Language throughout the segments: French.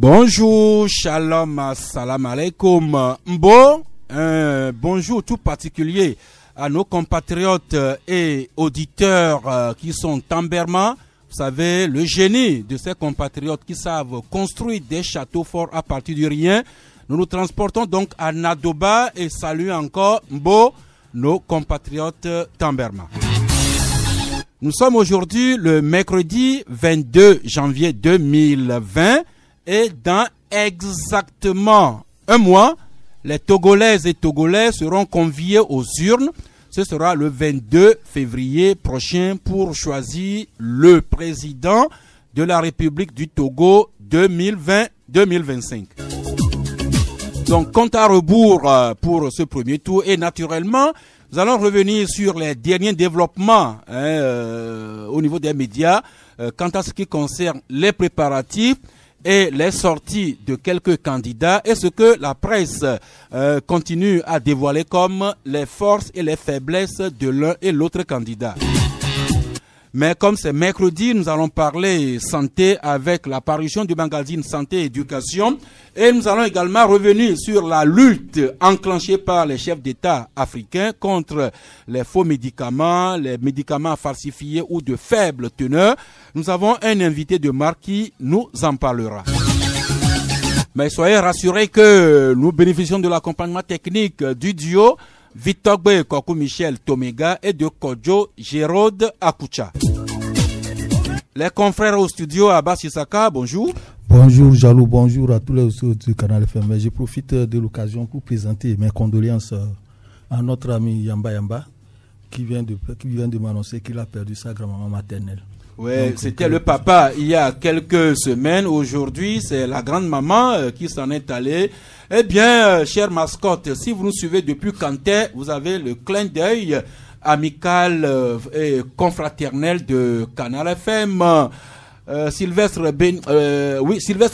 Bonjour, shalom, salam alaikum. Mbo, bonjour tout particulier à nos compatriotes et auditeurs qui sont en Berma. Vous savez, le génie de ces compatriotes qui savent construire des châteaux forts à partir du rien. Nous nous transportons donc à Nadoba et saluons encore Mbo, nos compatriotes Tamberma. Nous sommes aujourd'hui le mercredi 22 janvier 2020. Et dans exactement un mois, les Togolaises et Togolais seront conviés aux urnes. Ce sera le 22 février prochain pour choisir le président de la République du Togo 2020-2025. Donc, compte à rebours pour ce premier tour. Et naturellement, nous allons revenir sur les derniers développements au niveau des médias quant à ce qui concerne les préparatifs et les sorties de quelques candidats et ce que la presse continue à dévoiler comme les forces et les faiblesses de l'un et l'autre candidat. Mais comme c'est mercredi, nous allons parler santé avec la parution du magazine Santé et Éducation. Et nous allons également revenir sur la lutte enclenchée par les chefs d'État africains contre les faux médicaments, les médicaments falsifiés ou de faible teneur. Nous avons un invité de marque qui nous en parlera. Mais soyez rassurés que nous bénéficions de l'accompagnement technique du duo Victor Gbe Kokou Michel Tomega et de Kodjo Gérode Akucha. Les confrères au studio Abbas Issaka, bonjour. Bonjour Jalou, bonjour à tous les auditeurs du canal FM. Je profite de l'occasion pour présenter mes condoléances à notre ami Yamba Yamba qui vient de m'annoncer qu'il a perdu sa grand-maman maternelle. Oui, c'était le papa il y a quelques semaines. Aujourd'hui, c'est la grande-maman qui s'en est allée. Eh bien, chère mascotte, si vous nous suivez depuis Kanté, vous avez le clin d'œil amical et confraternel de Canal FM. Sylvestre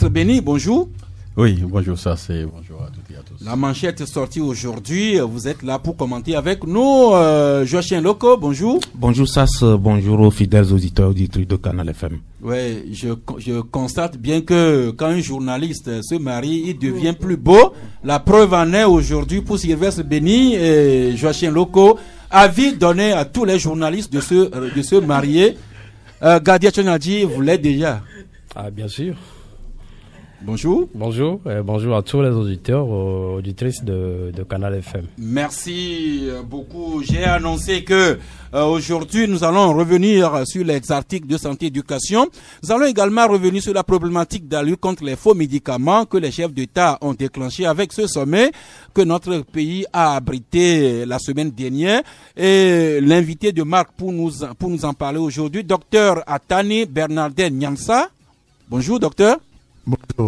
Béni, bonjour. Oui, bonjour, ça c'est bonjour à toutes et à tous. La manchette est sortie aujourd'hui, vous êtes là pour commenter avec nous. Joachim Loko, bonjour. Bonjour Sass, bonjour aux fidèles auditeurs auditrices de Canal FM. Oui, je constate bien que quand un journaliste se marie, il devient plus beau. La preuve en est aujourd'hui pour Sylvestre Béni et Joachim Loko. Avis donné à tous les journalistes de se marier. Gadia Tchonadji, vous l'êtes déjà. Ah, bien sûr. Bonjour. Bonjour, bonjour à tous les auditeurs, auditrices de Canal FM. Merci beaucoup. J'ai annoncé que aujourd'hui nous allons revenir sur les articles de santé et éducation. Nous allons également revenir sur la problématique de la lutte contre les faux médicaments que les chefs d'État ont déclenché avec ce sommet que notre pays a abrité la semaine dernière. Et l'invité de marque pour nous en parler aujourd'hui, docteur Atani Bernardin Nyansa. Bonjour docteur.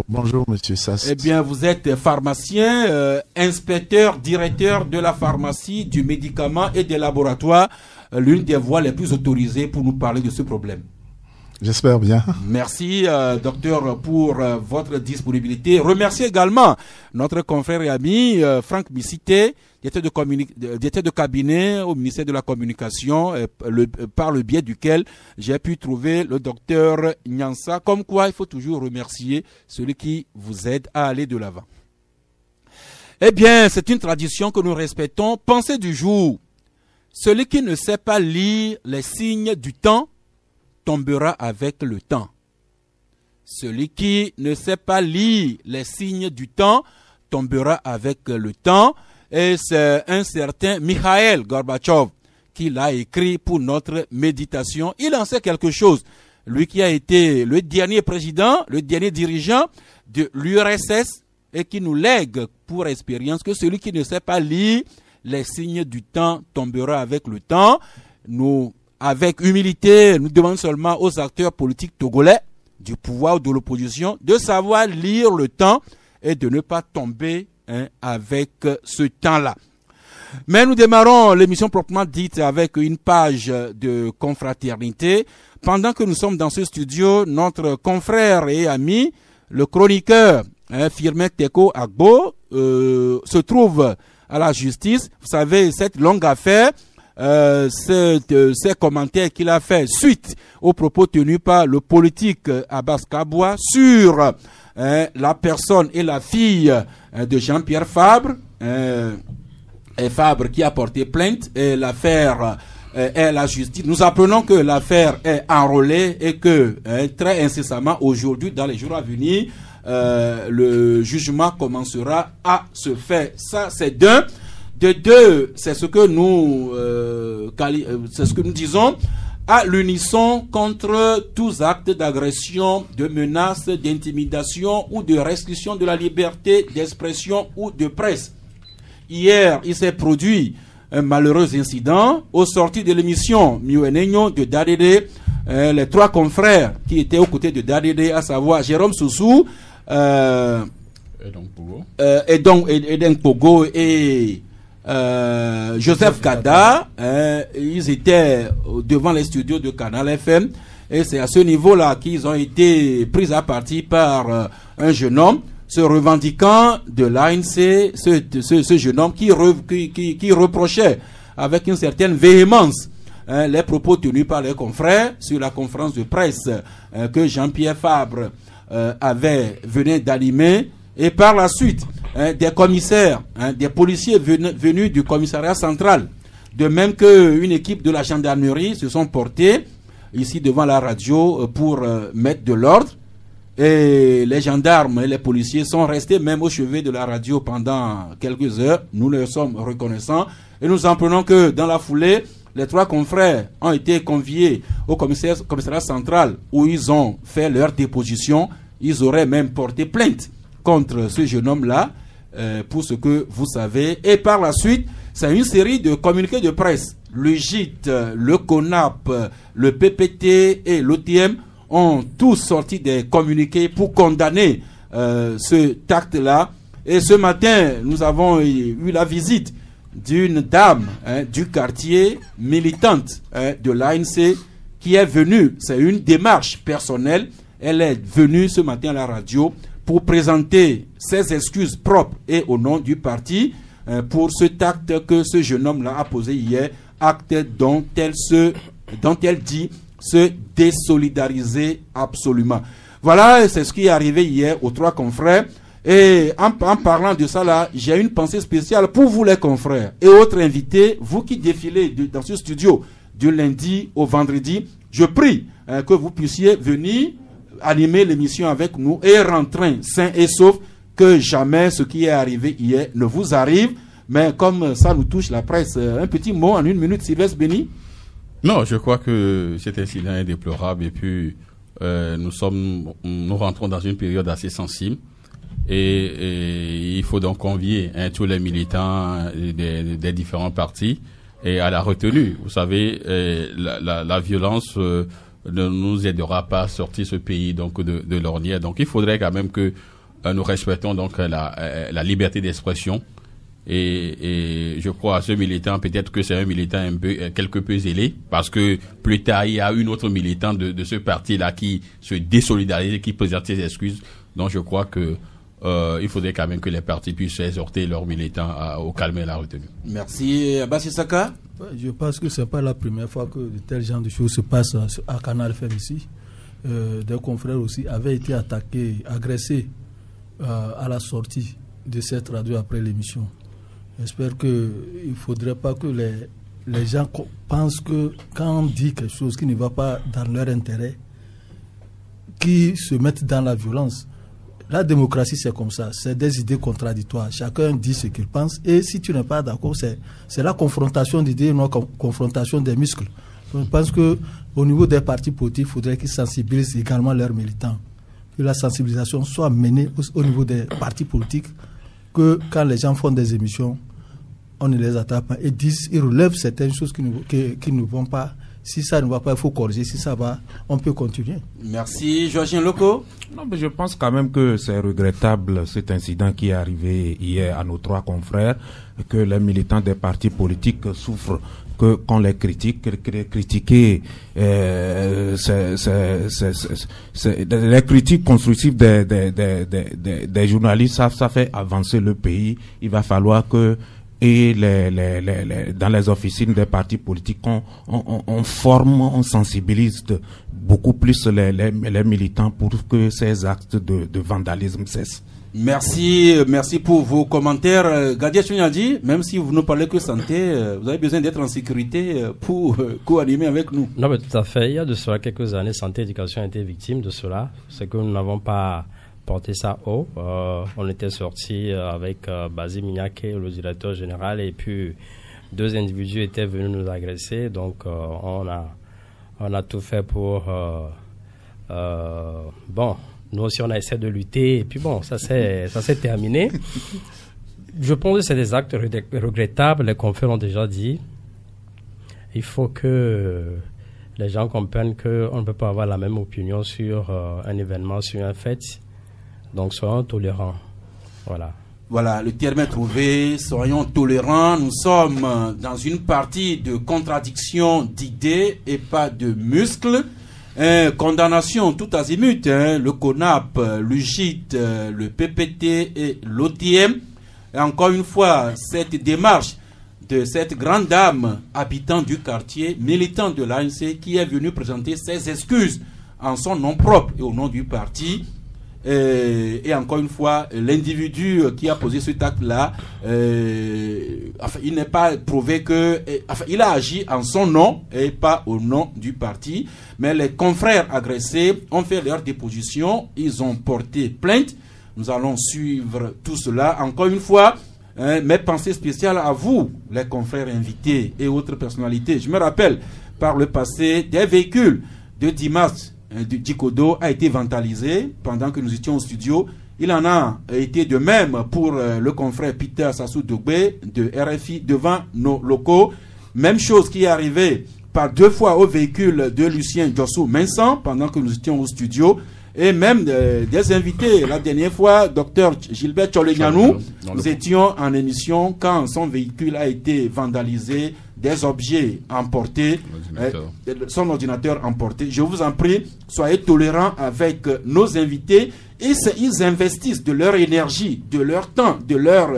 Bonjour monsieur Sass. Eh bien, vous êtes pharmacien, inspecteur, directeur de la pharmacie, du médicament et des laboratoires, l'une des voies les plus autorisées pour nous parler de ce problème. J'espère bien. Merci docteur pour votre disponibilité. Remercie également notre confrère et ami Franck Missité, directeur de cabinet au ministère de la Communication, par le biais duquel j'ai pu trouver le docteur Nyansa. Comme quoi, il faut toujours remercier celui qui vous aide à aller de l'avant. Eh bien, c'est une tradition que nous respectons. Pensée du jour. Celui qui ne sait pas lire les signes du temps tombera avec le temps. Celui qui ne sait pas lire les signes du temps tombera avec le temps. Et c'est un certain Mikhail Gorbatchev qui l'a écrit pour notre méditation. Il en sait quelque chose. Lui qui a été le dernier président, le dernier dirigeant de l'URSS et qui nous lègue pour expérience que celui qui ne sait pas lire les signes du temps tombera avec le temps. Nous, avec humilité, nous demandons seulement aux acteurs politiques togolais, du pouvoir ou de l'opposition, de savoir lire le temps et de ne pas tomber avec ce temps-là. Mais nous démarrons l'émission proprement dite avec une page de confraternité. Pendant que nous sommes dans ce studio, notre confrère et ami, le chroniqueur Firmin Teko Agbo, se trouve à la justice. Vous savez, cette longue affaire, ces commentaires qu'il a fait suite aux propos tenus par le politique Abbas Kabwa sur la personne et la fille de Jean-Pierre Fabre, et Fabre qui a porté plainte, et l'affaire est la justice. Nous apprenons que l'affaire est enrôlée et que très incessamment aujourd'hui, dans les jours à venir, le jugement commencera à se faire. Ça, c'est d'un. De deux, c'est ce que nous disons à l'unisson contre tous actes d'agression, de menace, d'intimidation ou de restriction de la liberté d'expression ou de presse. Hier, il s'est produit un malheureux incident au sorti de l'émission Miouenegno de Dadede. Les trois confrères qui étaient aux côtés de Dadede, à savoir Jérôme Soussou, Eden Pogo et Joseph Kada, ils étaient devant les studios de Canal FM et c'est à ce niveau-là qu'ils ont été pris à partie par un jeune homme se revendiquant de l'ANC, ce jeune homme qui reprochait avec une certaine véhémence les propos tenus par les confrères sur la conférence de presse que Jean-Pierre Fabre venait d'animer, et par la suite des commissaires, des policiers venus du commissariat central, de même qu'une équipe de la gendarmerie se sont portés ici devant la radio pour mettre de l'ordre. Et les gendarmes et les policiers sont restés même au chevet de la radio pendant quelques heures. Nous leur sommes reconnaissants. Et nous apprenons que dans la foulée, les trois confrères ont été conviés au commissariat central où ils ont fait leur déposition. Ils auraient même porté plainte contre ce jeune homme-là, pour ce que vous savez. Et par la suite, c'est une série de communiqués de presse. Le JIT, le CONAP, le PPT et l'OTM ont tous sorti des communiqués pour condamner cet acte-là. Et ce matin, nous avons eu la visite d'une dame du quartier, militante de l'ANC, qui est venue. C'est une démarche personnelle. Elle est venue ce matin à la radio pour présenter ses excuses propres et au nom du parti pour cet acte que ce jeune homme-là a posé hier, acte dont elle dit se désolidariser absolument. Voilà, c'est ce qui est arrivé hier aux trois confrères. Et en parlant de ça là, j'ai une pensée spéciale pour vous les confrères et autres invités, vous qui défilez dans ce studio du lundi au vendredi. Je prie que vous puissiez venir animer l'émission avec nous et rentrer sain et sauf, que jamais ce qui est arrivé hier ne vous arrive. Mais comme ça nous touche la presse, un petit mot en une minute, Sylvestre Béni. Non, je crois que cet incident est déplorable et puis nous rentrons dans une période assez sensible et il faut donc convier tous les militants des différents partis et à la retenue. Vous savez, la violence ne nous aidera pas à sortir ce pays donc de l'ornière. Donc il faudrait quand même que nous respectons donc la liberté d'expression. Et je crois à ce militant, peut-être que c'est un militant quelque peu zélé, parce que plus tard, il y a une autre militante de ce parti-là qui se désolidarise, qui présente ses excuses. Donc je crois que il faudrait quand même que les partis puissent exhorter leurs militants au calme et à la retenue. Merci. Abbas Issaka. Je pense que ce n'est pas la première fois que de tels genres de choses se passent à Canal FM ici. Des confrères aussi avaient été attaqués, agressés à la sortie de cette radio après l'émission. J'espère qu'il ne faudrait pas que les gens pensent que quand on dit quelque chose qui ne va pas dans leur intérêt, qu'ils se mettent dans la violence. La démocratie, c'est comme ça. C'est des idées contradictoires. Chacun dit ce qu'il pense. Et si tu n'es pas d'accord, c'est la confrontation d'idées, non confrontation des muscles. Donc, je pense qu'au niveau des partis politiques, il faudrait qu'ils sensibilisent également leurs militants. Que la sensibilisation soit menée au niveau des partis politiques. Que quand les gens font des émissions, on ne les attrape pas et ils relèvent certaines choses qui ne vont pas Si ça ne va pas, il faut corriger. Si ça va, on peut continuer. Merci. Joachim Loco. Non, mais je pense quand même que c'est regrettable cet incident qui est arrivé hier à nos 3 confrères, que les militants des partis politiques souffrent que qu'on les critique, critiquer les critiques constructives des journalistes, ça fait avancer le pays. Il va falloir que dans les officines des partis politiques, on forme, on sensibilise beaucoup plus les militants pour que ces actes de vandalisme cessent. Merci pour vos commentaires. Gadia Chunyadi, même si vous ne parlez que santé, vous avez besoin d'être en sécurité pour co-animer avec nous. Non, mais tout à fait. Il y a de cela quelques années, Santé et Éducation a été victime de cela. C'est que nous n'avons pas porté ça haut. On était sortis avec Basile Mignake, le directeur général, et puis 2 individus étaient venus nous agresser. Donc, on a tout fait pour... Nous aussi, on a essayé de lutter, et puis bon, ça s'est terminé. Je pense que c'est des actes regrettables, les confrères ont déjà dit. Il faut que les gens comprennent qu'on ne peut pas avoir la même opinion sur un événement, sur un fait. Donc, soyons tolérants. Voilà. Voilà, le terme est trouvé, soyons tolérants. Nous sommes dans une partie de contradiction d'idées et pas de muscles. Condamnation tout azimut, le CONAP, l'UGIT, le PPT et l'OTM. Et encore une fois, cette démarche de cette grande dame habitant du quartier, militant de l'ANC, qui est venue présenter ses excuses en son nom propre et au nom du parti. Et encore une fois, l'individu qui a posé cet acte-là, il n'est pas prouvé que... il a agi en son nom et pas au nom du parti. Mais les confrères agressés ont fait leur déposition, ils ont porté plainte. Nous allons suivre tout cela. Encore une fois, mes pensées spéciales à vous, les confrères invités et autres personnalités. Je me rappelle, par le passé, des véhicules de Dimas du Dikodo a été vandalisé pendant que nous étions au studio. Il en a été de même pour le confrère Peter Sassou Dogbe de RFI devant nos locaux. Même chose qui est arrivée par 2 fois au véhicule de Lucien Djossou Mensan pendant que nous étions au studio. Et même des invités. La dernière fois, Dr Gilbert Cholegnanou, nous étions en émission quand son véhicule a été vandalisé, des objets emportés, son ordinateur emporté. Je vous en prie, soyez tolérants avec nos invités. Ils investissent de leur énergie, de leur temps, de leur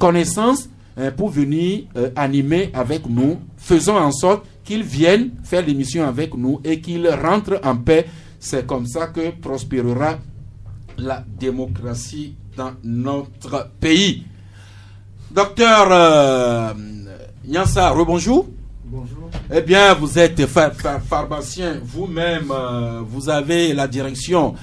connaissance pour venir animer avec nous. Faisons en sorte qu'ils viennent faire l'émission avec nous et qu'ils rentrent en paix. C'est comme ça que prospérera la démocratie dans notre pays. Docteur Nyansa, rebonjour. Bonjour. Eh bien, vous êtes pharmacien vous-même. Vous avez la direction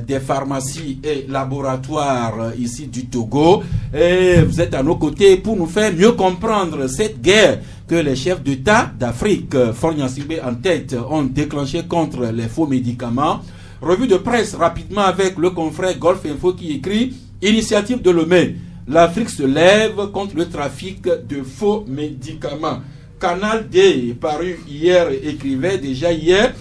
des pharmacies et laboratoires ici du Togo. Et vous êtes à nos côtés pour nous faire mieux comprendre cette guerre que les chefs d'État d'Afrique, Faure Gnassingbé en tête, ont déclenché contre les faux médicaments. Revue de presse rapidement avec le confrère Golf Info qui écrit « Initiative de Lomé. L'Afrique se lève contre le trafic de faux médicaments ». Canal D, paru hier, écrivait déjà hier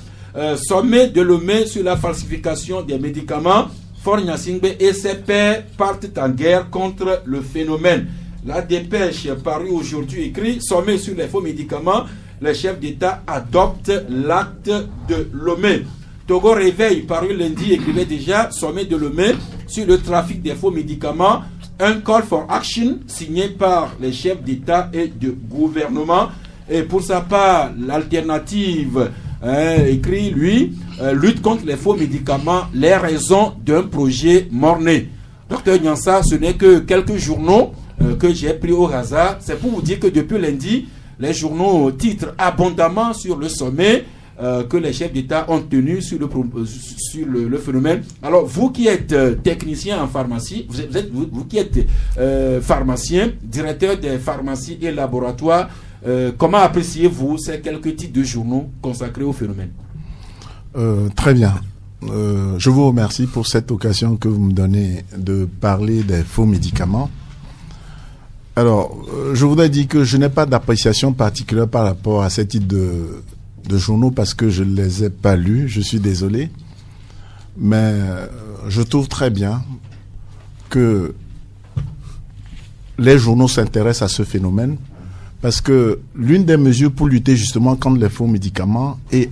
sommet de Lomé sur la falsification des médicaments. Faure Gnassingbé et ses pairs partent en guerre contre le phénomène. La dépêche parue aujourd'hui écrit sommet sur les faux médicaments. Les chefs d'État adoptent l'acte de Lomé. Togo Réveil, paru lundi, écrivait déjà sommet de Lomé sur le trafic des faux médicaments. Un call for action signé par les chefs d'État et de gouvernement. Et pour sa part, l'alternative écrit, lui, lutte contre les faux médicaments, les raisons d'un projet mort-né. Docteur Nyansa, ce n'est que quelques journaux que j'ai pris au hasard. C'est pour vous dire que depuis lundi, les journaux titrent abondamment sur le sommet que les chefs d'État ont tenu sur le phénomène. Alors, vous qui êtes technicien en pharmacie, vous qui êtes pharmacien, directeur des pharmacies et laboratoires, comment appréciez-vous ces quelques titres de journaux consacrés au phénomène? Très bien. Je vous remercie pour cette occasion que vous me donnez de parler des faux médicaments. Alors, je voudrais dire que je n'ai pas d'appréciation particulière par rapport à ce type journaux parce que je ne les ai pas lus, je suis désolé. Mais je trouve très bien que les journaux s'intéressent à ce phénomène parce que l'une des mesures pour lutter justement contre les faux médicaments, et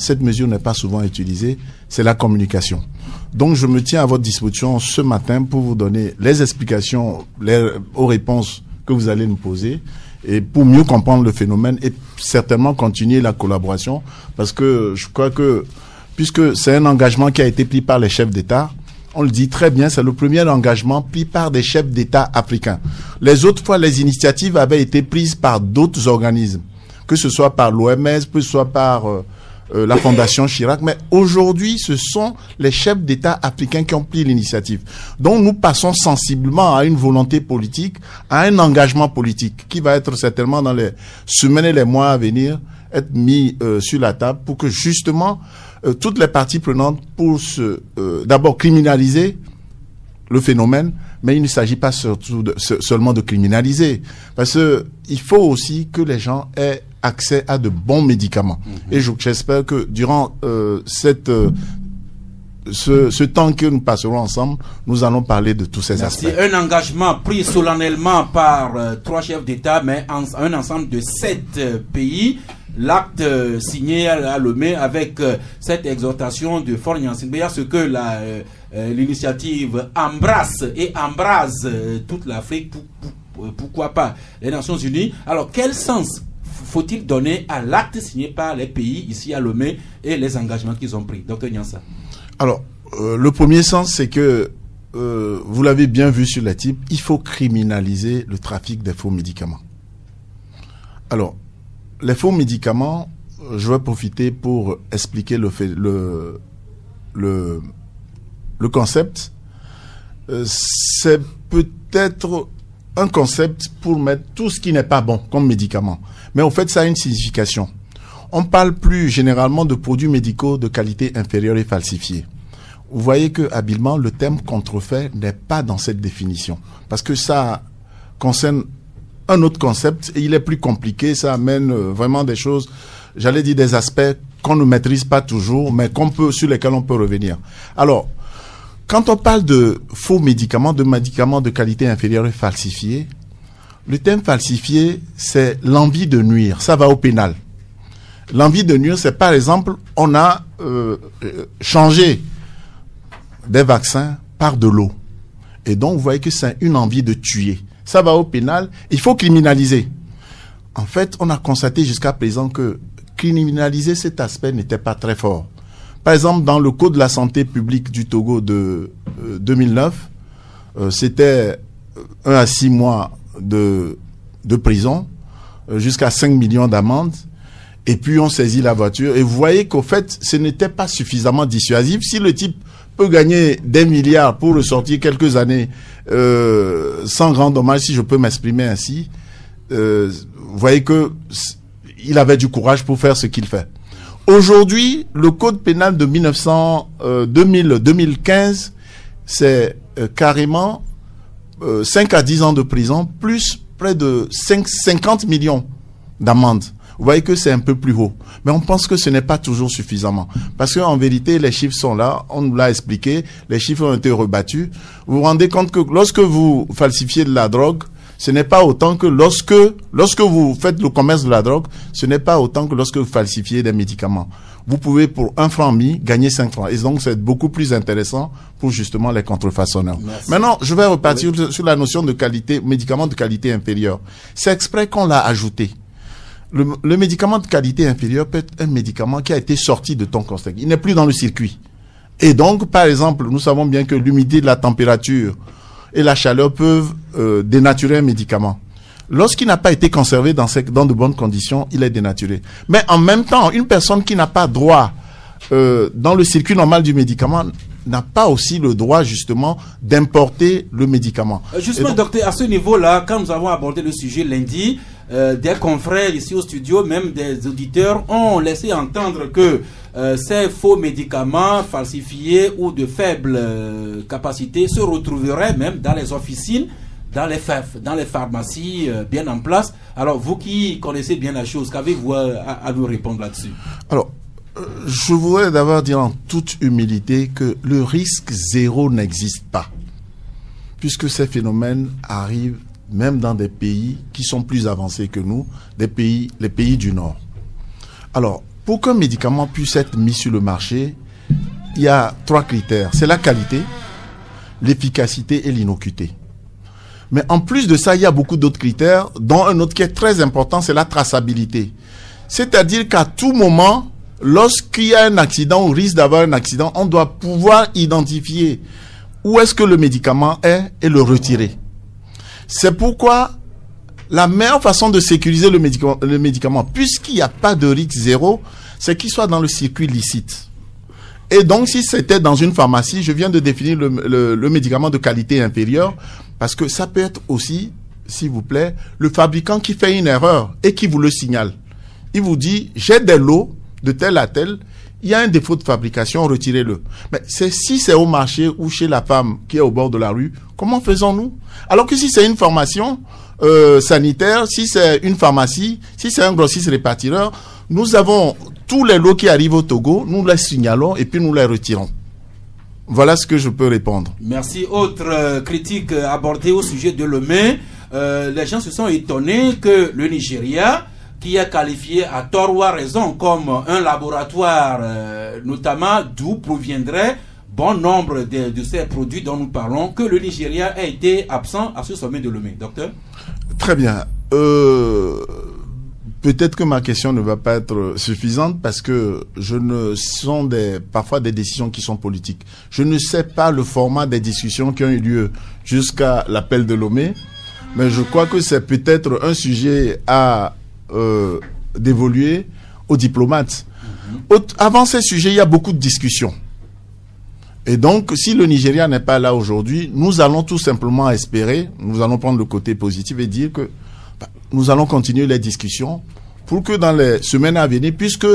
cette mesure n'est pas souvent utilisée, c'est la communication. Donc je me tiens à votre disposition ce matin pour vous donner les explications aux réponses que vous allez nous poser et pour mieux comprendre le phénomène et certainement continuer la collaboration parce que je crois que puisque c'est un engagement qui a été pris par les chefs d'État, on le dit très bien, c'est le premier engagement pris par des chefs d'État africains. Les autres fois, les initiatives avaient été prises par d'autres organismes, que ce soit par l'OMS, que ce soit par la Fondation Chirac, mais aujourd'hui, ce sont les chefs d'État africains qui ont pris l'initiative. Donc, nous passons sensiblement à une volonté politique, à un engagement politique qui va être certainement dans les semaines et les mois à venir, être mis sur la table pour que justement toutes les parties prenantes pour d'abord criminaliser le phénomène, mais il ne s'agit pas seulement de criminaliser, parce que il faut aussi que les gens aient accès à de bons médicaments. Et j'espère que durant ce temps que nous passerons ensemble, nous allons parler de tous ces aspects. C'est un engagement pris solennellement par 3 chefs d'État, mais un ensemble de 7 pays. L'acte signé à Lomé avec cette exhortation de Faure Gnassingbé, ce que l'initiative embrasse et embrase toute l'Afrique, pourquoi pas les Nations Unies. Alors quel sens faut-il donner à l'acte signé par les pays ici à Lomé et les engagements qu'ils ont pris? Dr Nyansa. Alors, le premier sens, c'est que, vous l'avez bien vu sur les types, il faut criminaliser le trafic des faux médicaments. Alors, les faux médicaments, je vais profiter pour expliquer le concept. C'est peut-être un concept pour mettre tout ce qui n'est pas bon comme médicament. Mais au fait, ça a une signification. On parle plus généralement de produits médicaux de qualité inférieure et falsifiés. Vous voyez que habilement, le terme contrefait n'est pas dans cette définition. Parce que ça concerne un autre concept et il est plus compliqué. Ça amène vraiment des choses, j'allais dire des aspects qu'on ne maîtrise pas toujours, mais sur lesquels on peut revenir. Alors, quand on parle de faux médicaments, de médicaments de qualité inférieure et falsifiés, le terme falsifié, c'est l'envie de nuire. Ça va au pénal. L'envie de nuire, c'est par exemple, on a changé des vaccins par de l'eau. Et donc, vous voyez que c'est une envie de tuer. Ça va au pénal. Il faut criminaliser. En fait, on a constaté jusqu'à présent que criminaliser cet aspect n'était pas très fort. Par exemple, dans le Code de la santé publique du Togo de 2009, c'était 1 à 6 mois de prison, jusqu'à 5 millions d'amendes. Et puis, on saisit la voiture. Et vous voyez qu'au fait, ce n'était pas suffisamment dissuasif. Si le type peut gagner des milliards pour ressortir quelques années sans grand dommage, si je peux m'exprimer ainsi, vous voyez que il avait du courage pour faire ce qu'il fait. Aujourd'hui, le code pénal de 2015, c'est carrément 5 à 10 ans de prison, plus près de 50 millions d'amendes. Vous voyez que c'est un peu plus haut. Mais on pense que ce n'est pas toujours suffisamment. Parce qu'en vérité, les chiffres sont là. On nous l'a expliqué. Les chiffres ont été rebattus. Vous vous rendez compte que lorsque vous falsifiez de la drogue, ce n'est pas autant que lorsque vous faites le commerce de la drogue, ce n'est pas autant que lorsque vous falsifiez des médicaments. Vous pouvez, pour 1 franc mis, gagner 5 francs. Et donc, c'est beaucoup plus intéressant pour justement les contrefaçonneurs. Merci. Maintenant, je vais repartir sur la notion de qualité, médicament de qualité inférieure. C'est exprès qu'on l'a ajouté. Le médicament de qualité inférieure peut être un médicament qui a été sorti de ton contexte. Il n'est plus dans le circuit. Et donc, par exemple, nous savons bien que l'humidité, la température et la chaleur peuvent dénaturer un médicament. Lorsqu'il n'a pas été conservé dans de bonnes conditions, il est dénaturé. Mais en même temps, une personne qui n'a pas droit dans le circuit normal du médicament n'a pas aussi le droit justement d'importer le médicament. Justement, donc, docteur, à ce niveau-là, quand nous avons abordé le sujet lundi, des confrères ici au studio, même des auditeurs, ont laissé entendre que ces faux médicaments falsifiés ou de faible capacité se retrouveraient même dans les officines dans les pharmacies bien en place. Alors, vous qui connaissez bien la chose, qu'avez-vous à nous répondre là-dessus? Alors, je voudrais d'abord dire en toute humilité que le risque zéro n'existe pas, puisque ces phénomènes arrivent même dans des pays qui sont plus avancés que nous, les pays du Nord. Alors, pour qu'un médicament puisse être mis sur le marché, il y a 3 critères. C'est la qualité, l'efficacité et l'innocuité. Mais en plus de ça, il y a beaucoup d'autres critères, dont un autre qui est très important, c'est la traçabilité. C'est-à-dire qu'à tout moment, lorsqu'il y a un accident ou risque d'avoir un accident, on doit pouvoir identifier où est-ce que le médicament est et le retirer. C'est pourquoi la meilleure façon de sécuriser le médicament, puisqu'il n'y a pas de risque zéro, c'est qu'il soit dans le circuit licite. Et donc, si c'était dans une pharmacie, je viens de définir le médicament de qualité inférieure, parce que ça peut être aussi, s'il vous plaît, le fabricant qui fait une erreur et qui vous le signale. Il vous dit, j'ai des lots de tel à tel, il y a un défaut de fabrication, retirez-le. Mais si c'est au marché ou chez la femme qui est au bord de la rue, comment faisons-nous? Alors que si c'est une formation sanitaire, si c'est une pharmacie, si c'est un grossiste répartiteur, nous avons tous les lots qui arrivent au Togo, nous les signalons et puis nous les retirons. Voilà ce que je peux répondre. Merci. Autre critique abordée au sujet de Lomé. Les gens se sont étonnés que le Nigeria, qui est qualifié à tort ou à raison comme un laboratoire, notamment d'où proviendrait bon nombre de ces produits dont nous parlons, que le Nigeria ait été absent à ce sommet de Lomé. Docteur? Très bien. Peut-être que ma question ne va pas être suffisante parce que sont parfois des décisions qui sont politiques. Je ne sais pas le format des discussions qui ont eu lieu jusqu'à l'appel de Lomé, mais je crois que c'est peut-être un sujet à d'évoluer aux diplomates. Avant ces sujets, il y a beaucoup de discussions. Et donc, si le Nigeria n'est pas là aujourd'hui, nous allons tout simplement espérer, nous allons prendre le côté positif et dire que nous allons continuer les discussions pour que dans les semaines à venir, puisque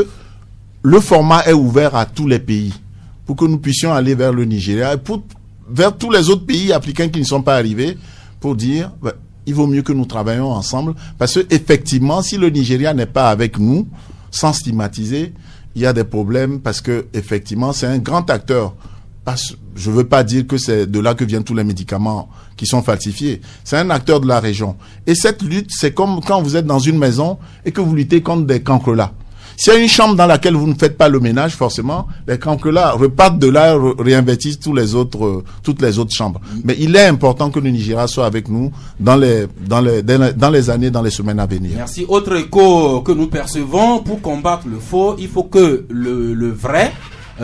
le format est ouvert à tous les pays, pour que nous puissions aller vers le Nigeria et vers tous les autres pays africains qui ne sont pas arrivés, pour dire, il vaut mieux que nous travaillions ensemble, parce que effectivement, si le Nigeria n'est pas avec nous, sans stigmatiser, il y a des problèmes, parce que effectivement, c'est un grand acteur. Je ne veux pas dire que c'est de là que viennent tous les médicaments qui sont falsifiés. C'est un acteur de la région. Et cette lutte, c'est comme quand vous êtes dans une maison et que vous luttez contre des cancrelats. S'il y a une chambre dans laquelle vous ne faites pas le ménage, forcément, les cancrelats repartent de là, réinvestissent toutes les autres chambres. Mais il est important que le Nigeria soit avec nous dans les années, dans les semaines à venir. Merci. Autre écho que nous percevons, pour combattre le faux, il faut que le vrai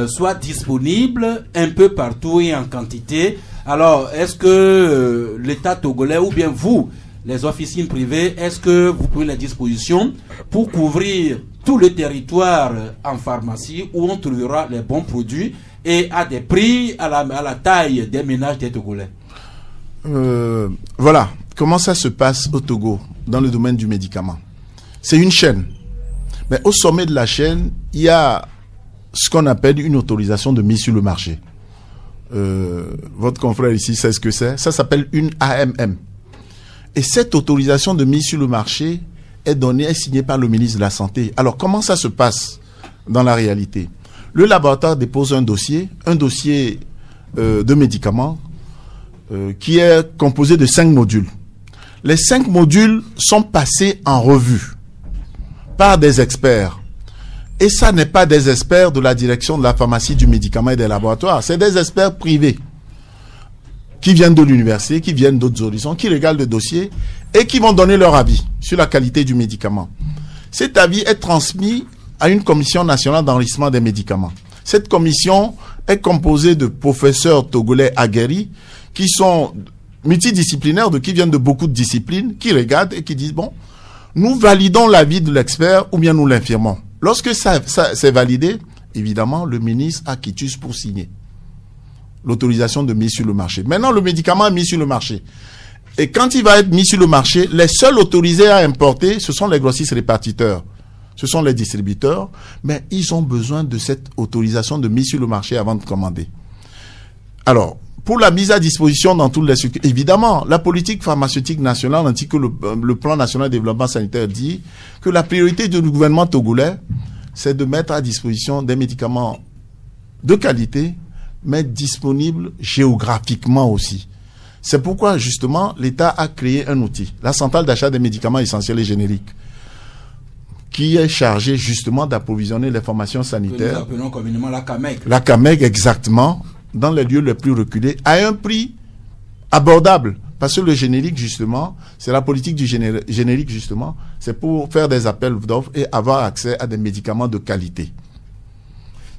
soit disponible un peu partout et en quantité. Alors, est-ce que l'État togolais ou bien vous, les officines privées, est-ce que vous prenez les dispositions pour couvrir tout le territoire en pharmacie où on trouvera les bons produits et à des prix à la taille des ménages des Togolais? Voilà comment ça se passe au Togo dans le domaine du médicament. C'est une chaîne. Mais au sommet de la chaîne, il y a ce qu'on appelle une autorisation de mise sur le marché. Votre confrère ici sait ce que c'est. Ça s'appelle une AMM. Et cette autorisation de mise sur le marché est signée par le ministre de la Santé. Alors, comment ça se passe dans la réalité? Le laboratoire dépose un dossier de médicaments qui est composé de 5 modules. Les 5 modules sont passés en revue par des experts. Et ça n'est pas des experts de la direction de la pharmacie, du médicament et des laboratoires. C'est des experts privés qui viennent de l'université, qui viennent d'autres horizons, qui regardent le dossier et qui vont donner leur avis sur la qualité du médicament. Cet avis est transmis à une commission nationale d'enregistrement des médicaments. Cette commission est composée de professeurs togolais aguerris qui sont multidisciplinaires, qui viennent de beaucoup de disciplines, qui regardent et qui disent, bon, nous validons l'avis de l'expert ou bien nous l'infirmons. Lorsque ça c'est validé, évidemment, le ministre a quitus pour signer l'autorisation de mise sur le marché. Maintenant, le médicament est mis sur le marché. Et quand il va être mis sur le marché, les seuls autorisés à importer, ce sont les grossistes répartiteurs. Ce sont les distributeurs, mais ils ont besoin de cette autorisation de mise sur le marché avant de commander. Alors, pour la mise à disposition dans toutes les structures. Évidemment, la politique pharmaceutique nationale, ainsi que le plan national de développement sanitaire dit que la priorité du gouvernement togolais, c'est de mettre à disposition des médicaments de qualité, mais disponibles géographiquement aussi. C'est pourquoi, justement, l'État a créé un outil, la centrale d'achat des médicaments essentiels et génériques, qui est chargée, justement, d'approvisionner les formations sanitaires. Que nous appelons communément la CAMEC. La CAMEC, exactement, dans les lieux les plus reculés, à un prix abordable. Parce que le générique, justement, c'est la politique du générique, justement, c'est pour faire des appels d'offres et avoir accès à des médicaments de qualité.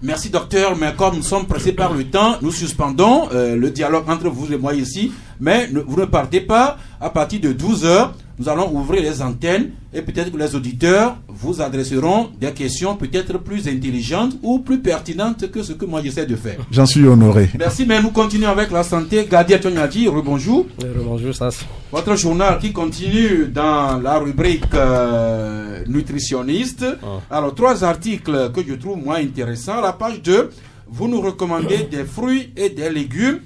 Merci docteur, mais comme nous sommes pressés par le temps, nous suspendons le dialogue entre vous et moi ici, mais vous ne partez pas. À partir de 12h, nous allons ouvrir les antennes et peut-être que les auditeurs vous adresseront des questions peut-être plus intelligentes ou plus pertinentes que ce que moi j'essaie de faire. J'en suis honoré. Merci, mais nous continuons avec la santé. Gadiel Tonyadi, rebonjour. Rebonjour, Sas. Votre journal qui continue dans la rubrique nutritionniste. Alors, 3 articles que je trouve moins intéressants. À la page 2, vous nous recommandez des fruits et des légumes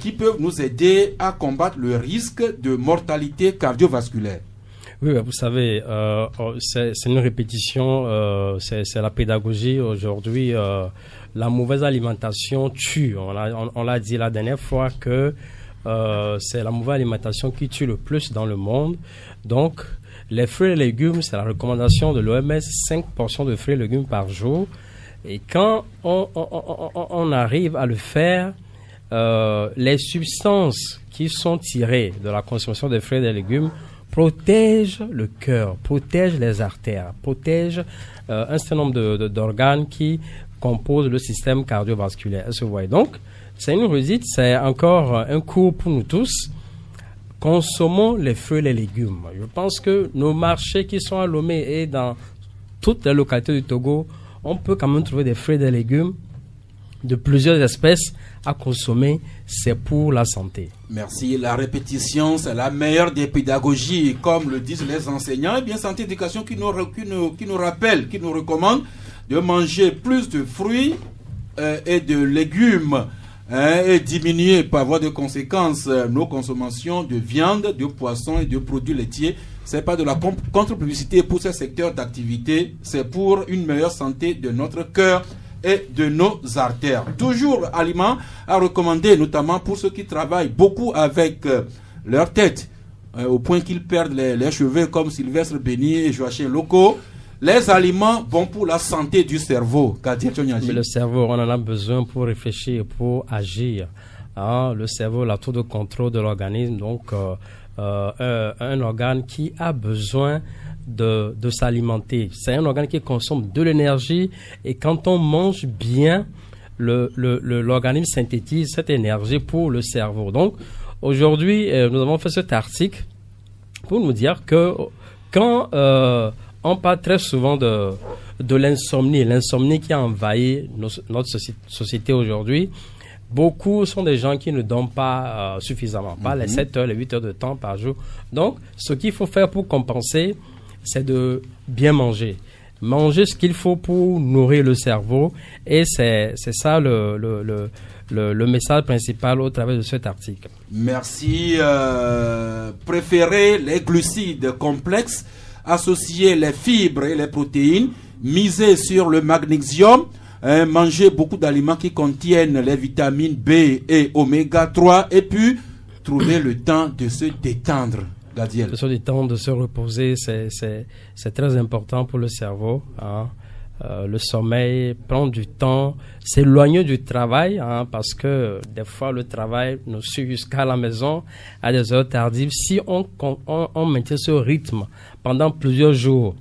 qui peuvent nous aider à combattre le risque de mortalité cardiovasculaire. Oui, vous savez, c'est une répétition, c'est la pédagogie. Aujourd'hui, la mauvaise alimentation tue. On l'a dit la dernière fois que c'est la mauvaise alimentation qui tue le plus dans le monde. Donc, les fruits et légumes, c'est la recommandation de l'OMS, 5 portions de fruits et légumes par jour. Et quand on arrive à le faire, les substances qui sont tirées de la consommation des fruits et des légumes protègent le cœur, protègent les artères, protègent un certain nombre d'organes qui composent le système cardiovasculaire. Est-ce que vous voyez? Donc, c'est une redite, c'est encore un cours pour nous tous. Consommons les fruits et les légumes. Je pense que nos marchés qui sont à Lomé et dans toutes les localités du Togo, on peut quand même trouver des fruits et des légumes de plusieurs espèces à consommer. C'est pour la santé. Merci. La répétition, c'est la meilleure des pédagogies, comme le disent les enseignants. Et bien, Santé Éducation qui nous rappelle, qui nous recommande de manger plus de fruits et de légumes, et diminuer par voie de conséquence nos consommations de viande, de poisson et de produits laitiers. Ce n'est pas de la contre-publicité pour ces secteurs d'activité, c'est pour une meilleure santé de notre cœur et de nos artères. Toujours aliments à recommander, notamment pour ceux qui travaillent beaucoup avec leur tête, au point qu'ils perdent les cheveux comme Sylvestre Béni et Joachim Loco. Les aliments bons pour la santé du cerveau. Mais le cerveau, on en a besoin pour réfléchir, pour agir. Le cerveau, la tour de contrôle de l'organisme, donc un organe qui a besoin de s'alimenter. C'est un organe qui consomme de l'énergie et quand on mange bien, l'organisme synthétise cette énergie pour le cerveau. Donc, aujourd'hui, nous avons fait cet article pour nous dire que quand on parle très souvent de l'insomnie qui a envahi notre société aujourd'hui. Beaucoup sont des gens qui ne dorment pas suffisamment, pas les 7 heures, les 8 heures de temps par jour. Donc, ce qu'il faut faire pour compenser, c'est de bien manger. Manger ce qu'il faut pour nourrir le cerveau. Et c'est ça le message principal au travers de cet article. Merci. Préférez les glucides complexes, associer les fibres et les protéines, miser sur le magnésium, manger beaucoup d'aliments qui contiennent les vitamines B et oméga 3 et puis trouver le temps de se détendre. Gadiel. De se détendre, de se reposer, c'est très important pour le cerveau. Le sommeil, prendre du temps, s'éloigner du travail, parce que des fois le travail nous suit jusqu'à la maison à des heures tardives. Si on maintient ce rythme pendant plusieurs jours,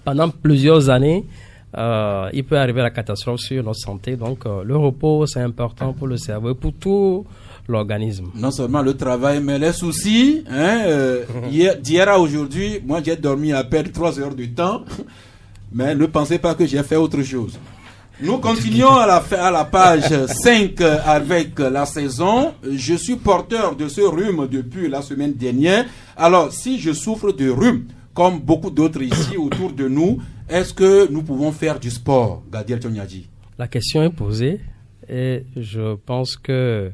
pendant plusieurs années, il peut arriver à la catastrophe sur notre santé. Donc le repos, c'est important pour le cerveau et pour tout l'organisme. Non seulement le travail, mais les soucis. D'hier à aujourd'hui, moi j'ai dormi à peine 3 heures de temps. Mais ne pensez pas que j'ai fait autre chose. Nous continuons à la page 5 avec la saison. Je suis porteur de ce rhume depuis la semaine dernière. Alors, si je souffre de rhume, comme beaucoup d'autres ici autour de nous, est-ce que nous pouvons faire du sport, Gadiel Tonyadi? La question est posée et je pense que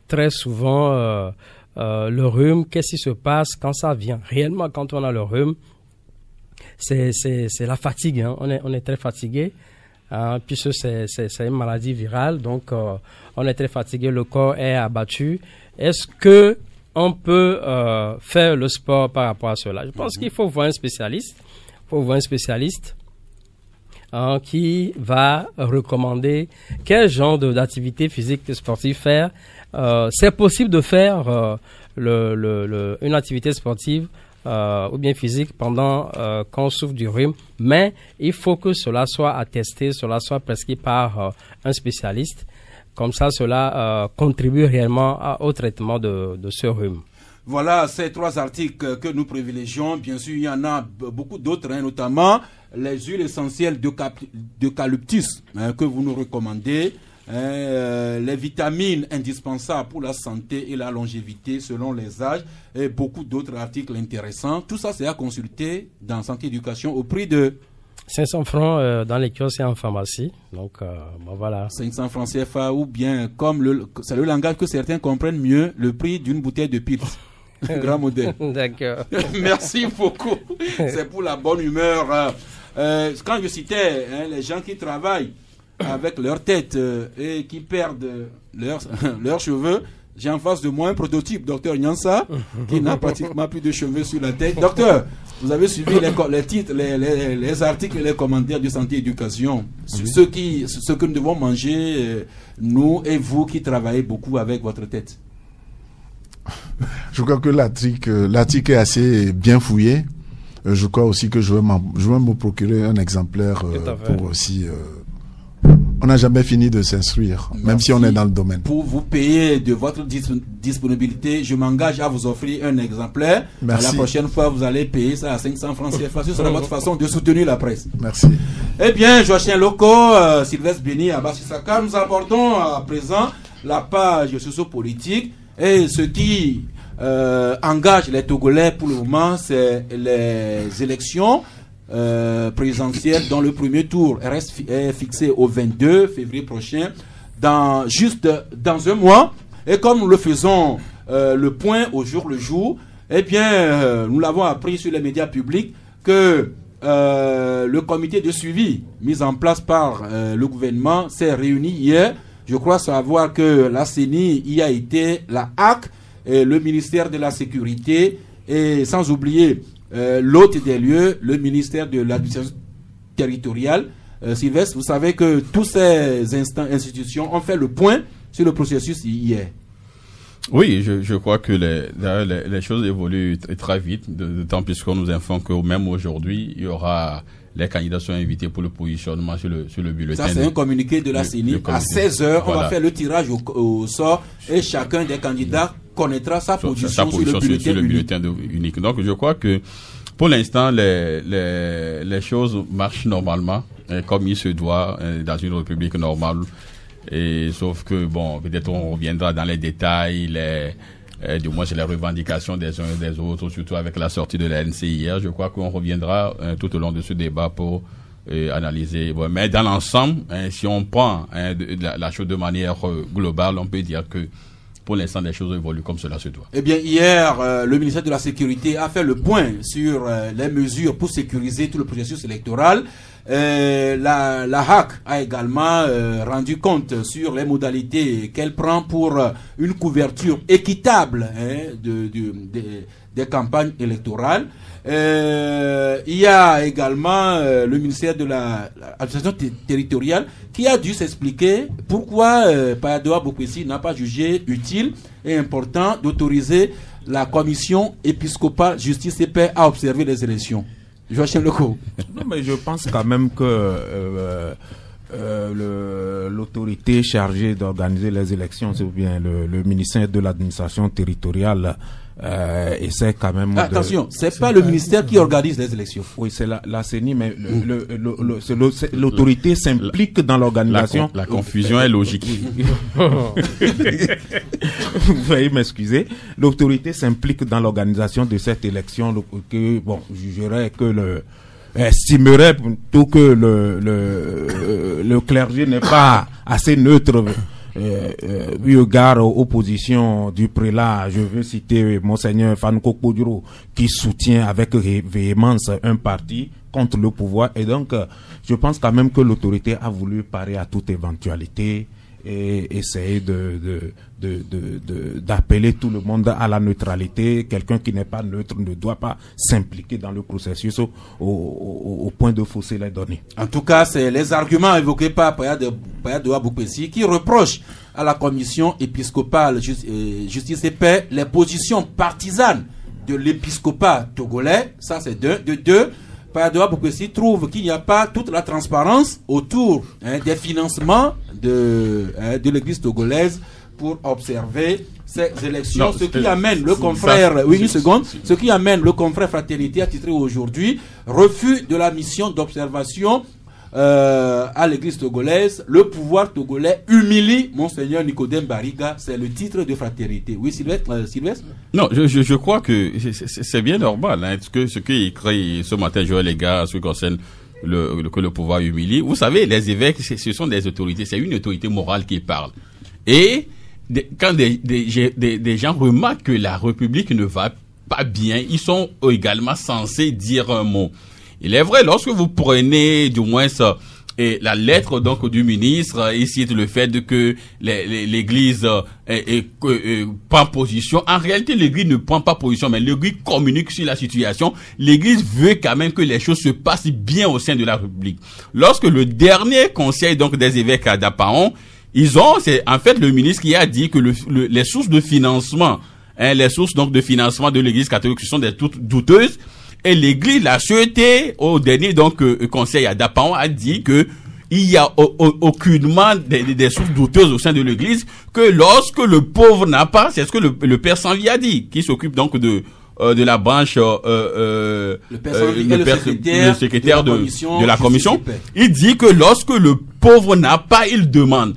très souvent le rhume, qu'est-ce qui se passe quand ça vient? Réellement, quand on a le rhume, c'est la fatigue. Hein. On est très fatigué, hein, puisque c'est une maladie virale. Donc, on est très fatigué, le corps est abattu. Est-ce que on peut faire le sport par rapport à cela? Je pense qu'il faut voir un spécialiste. Il faut voir un spécialiste qui va recommander quel genre d'activité physique et sportive faire. C'est possible de faire une activité sportive ou bien physique pendant qu'on souffre du rhume, mais il faut que cela soit attesté, cela soit prescrit par un spécialiste. Comme ça, cela contribue réellement au traitement de ce rhume. Voilà ces 3 articles que nous privilégions. Bien sûr, il y en a beaucoup d'autres, hein, notamment les huiles essentielles d'eucalyptus que vous nous recommandez, les vitamines indispensables pour la santé et la longévité selon les âges, et beaucoup d'autres articles intéressants. Tout ça, c'est à consulter dans Santé Éducation au prix de 500 francs dans les kiosques et en pharmacie. Donc, voilà. 500 francs CFA, ou bien, c'est le langage que certains comprennent mieux, le prix d'une bouteille de Pils. Grand modèle. D'accord. Merci beaucoup. C'est pour la bonne humeur. Quand je citais les gens qui travaillent avec leur tête et qui perdent leurs cheveux, j'ai en face de moi un prototype, Docteur Nyansa, qui n'a pratiquement plus de cheveux sur la tête. Docteur, vous avez suivi les titres, les articles et les commentaires de Santé Éducation sur ce que nous devons manger, nous et vous qui travaillez beaucoup avec votre tête. Je crois que l'article est assez bien fouillé. Je crois aussi que je vais me procurer un exemplaire pour aussi... on n'a jamais fini de s'instruire, même si on est dans le domaine. Pour vous payer de votre disponibilité, je m'engage à vous offrir un exemplaire. Merci. La prochaine fois, vous allez payer ça à 500 francs CFA. Ce sera votre façon de soutenir la presse. Merci. Eh bien, Joachim Loko, Sylvestre Béni, Abbas Issaka, nous abordons à présent la page socio-politique. Et ce qui engage les Togolais pour le moment, c'est les élections présidentielles dont le premier tour est fixé au 22 février prochain, juste dans un mois. Et comme nous le faisons le point au jour le jour, eh bien, nous l'avons appris sur les médias publics que le comité de suivi mis en place par le gouvernement s'est réuni hier. Je crois savoir que la CENI y a été, la HAC, et le ministère de la Sécurité, et sans oublier l'hôte des lieux, le ministère de l'administration territoriale. Sylvestre, vous savez que tous ces institutions ont fait le point sur le processus hier. Oui, je crois que les choses évoluent très vite, d'autant plus qu'on nous informe que même aujourd'hui, il y aura... Les candidats sont invités pour le positionnement sur le bulletin. Ça, c'est un communiqué de la CENI. À 16h, voilà. On va faire le tirage au sort et chacun des candidats connaîtra sa position sur le bulletin unique. Donc, je crois que pour l'instant, les choses marchent normalement, comme il se doit dans une république normale. Et, sauf que, bon, peut-être on reviendra dans les détails, du moins c'est les revendications des uns et des autres, surtout avec la sortie de la NCI hier. Je crois qu'on reviendra tout au long de ce débat pour analyser. Bon, mais dans l'ensemble, si on prend la chose de manière globale, on peut dire que pour l'instant, les choses évoluent comme cela se doit. Eh bien, hier, le ministère de la Sécurité a fait le point sur les mesures pour sécuriser tout le processus électoral. La HAC a également rendu compte sur les modalités qu'elle prend pour une couverture équitable des campagnes électorales. Il y a également le ministère de l'administration territoriale qui a dû s'expliquer pourquoi Payadoa Bokwesi n'a pas jugé utile et important d'autoriser la commission épiscopale justice et paix à observer les élections. Joachim Loko. Non, mais je pense quand même que l'autorité chargée d'organiser les élections, c'est bien le ministère de l'administration territoriale, essaie quand même. Attention, c'est pas le ministère qui organise les élections. Oui, c'est la CENI, mais l'autorité s'implique dans l'organisation. La confusion est logique. Vous veuillez m'excuser. L'autorité s'implique dans l'organisation de cette élection. Bon, jugerait que estimerait plutôt que le clergé n'est pas assez neutre eu égard aux positions du prélat, je veux citer Monseigneur Fanouko Poduro, qui soutient avec véhémence un parti contre le pouvoir. Et donc, je pense quand même que l'autorité a voulu parer à toute éventualité et essayer d'appeler tout le monde à la neutralité. Quelqu'un qui n'est pas neutre ne doit pas s'impliquer dans le processus au point de fausser les données. En tout cas, c'est les arguments évoqués par Payado Aboupessi qui reprochent à la commission épiscopale Justice et Paix les positions partisanes de l'épiscopat togolais. Ça, c'est de deux. Payado Aboupessi trouve qu'il n'y a pas toute la transparence autour des financements de l'église togolaise pour observer ces élections. Non, ce qui amène le confrère, ce qui amène le confrère Fraternité à titrer aujourd'hui refus de la mission d'observation à l'église togolaise. Le pouvoir togolais humilie Monseigneur Nicodème Bariga. C'est le titre de Fraternité. Oui, Sylvestre? Non, je crois que c'est bien normal. Hein, ce qui est écrit ce matin, Joël Légat, ce qui concerne que le pouvoir humilie. Vous savez, les évêques, ce sont des autorités. C'est une autorité morale qui parle. Et quand des gens remarquent que la République ne va pas bien, ils sont également censés dire un mot. Il est vrai, lorsque vous prenez du moins ça, et la lettre donc du ministre, ici le fait que l'Église prend position. En réalité, l'Église ne prend pas position, mais l'Église communique sur la situation. L'Église veut quand même que les choses se passent bien au sein de la République. Lorsque le dernier conseil donc des évêques à Dapaon, c'est en fait le ministre qui a dit que les sources de financement, les sources donc de financement de l'Église catholique sont des toutes douteuses. Et l'Église, la sûreté, au dernier donc conseil à Dapaon, a dit que il y a aucunement des sources douteuses au sein de l'Église, que lorsque le pauvre n'a pas, c'est ce que le père Sanvi a dit, qui s'occupe donc de la branche le secrétaire de la commission, il dit que lorsque le pauvre n'a pas, il demande.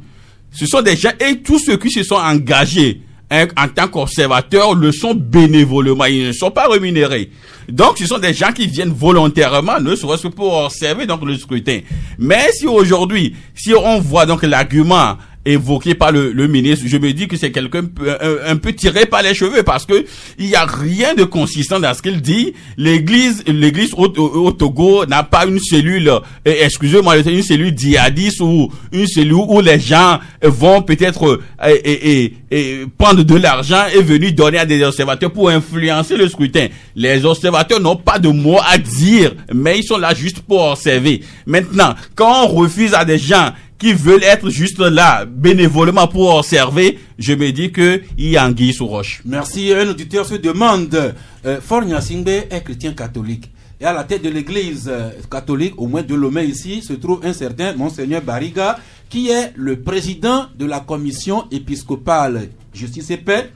Ce sont des gens, et tous ceux qui se sont engagés en tant qu'observateurs le sont bénévolement, ils ne sont pas rémunérés. Donc ce sont des gens qui viennent volontairement, ne serait-ce que pour observer donc le scrutin. Mais si aujourd'hui, si on voit donc l'argument évoqué par le ministre, je me dis que c'est quelqu'un un peu tiré par les cheveux, parce que il y a rien de consistant dans ce qu'il dit. L'église au Togo n'a pas une cellule, excusez-moi, une cellule djihadiste ou une cellule où les gens vont peut-être prendre de l'argent et venir donner à des observateurs pour influencer le scrutin. Les observateurs n'ont pas de mots à dire, mais ils sont là juste pour observer. Maintenant, quand on refuse à des gens qui veulent être juste là, bénévolement pour observer, je me dis que il y a anguille sous roche. Merci. Un auditeur se demande, Faure Gnassingbé est chrétien catholique. Et à la tête de l'église catholique, au moins de Lomé ici, se trouve un certain Monseigneur Bariga, qui est le président de la commission épiscopale Justice et Paix.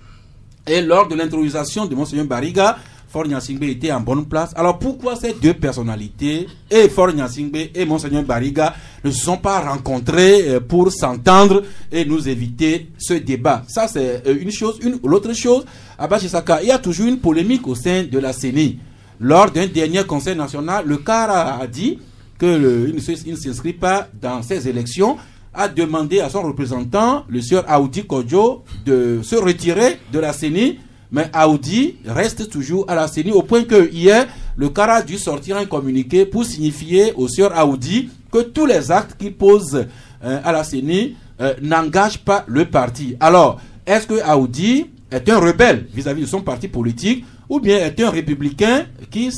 Et lors de l'intronisation de Monseigneur Bariga, Faure Gnassingbé était en bonne place. Alors pourquoi ces deux personnalités, et Faure Gnassingbé et Monseigneur Bariga, ne se sont pas rencontrés pour s'entendre et nous éviter ce débat? Ça c'est une chose. L'autre chose, Abba Chisaka, il y a toujours une polémique au sein de la CENI. Lors d'un dernier conseil national, le CAR a dit qu'il ne s'inscrit pas dans ces élections, a demandé à son représentant, le sieur Aoudi Kodjo, de se retirer de la CENI. Mais Aoudi reste toujours à la CENI, au point que hier, le CAR a dû sortir un communiqué pour signifier au sieur Aoudi que tous les actes qu'il pose à la CENI n'engagent pas le parti. Alors, est-ce que Aoudi est un rebelle vis-à-vis de son parti politique, ou bien est un républicain qui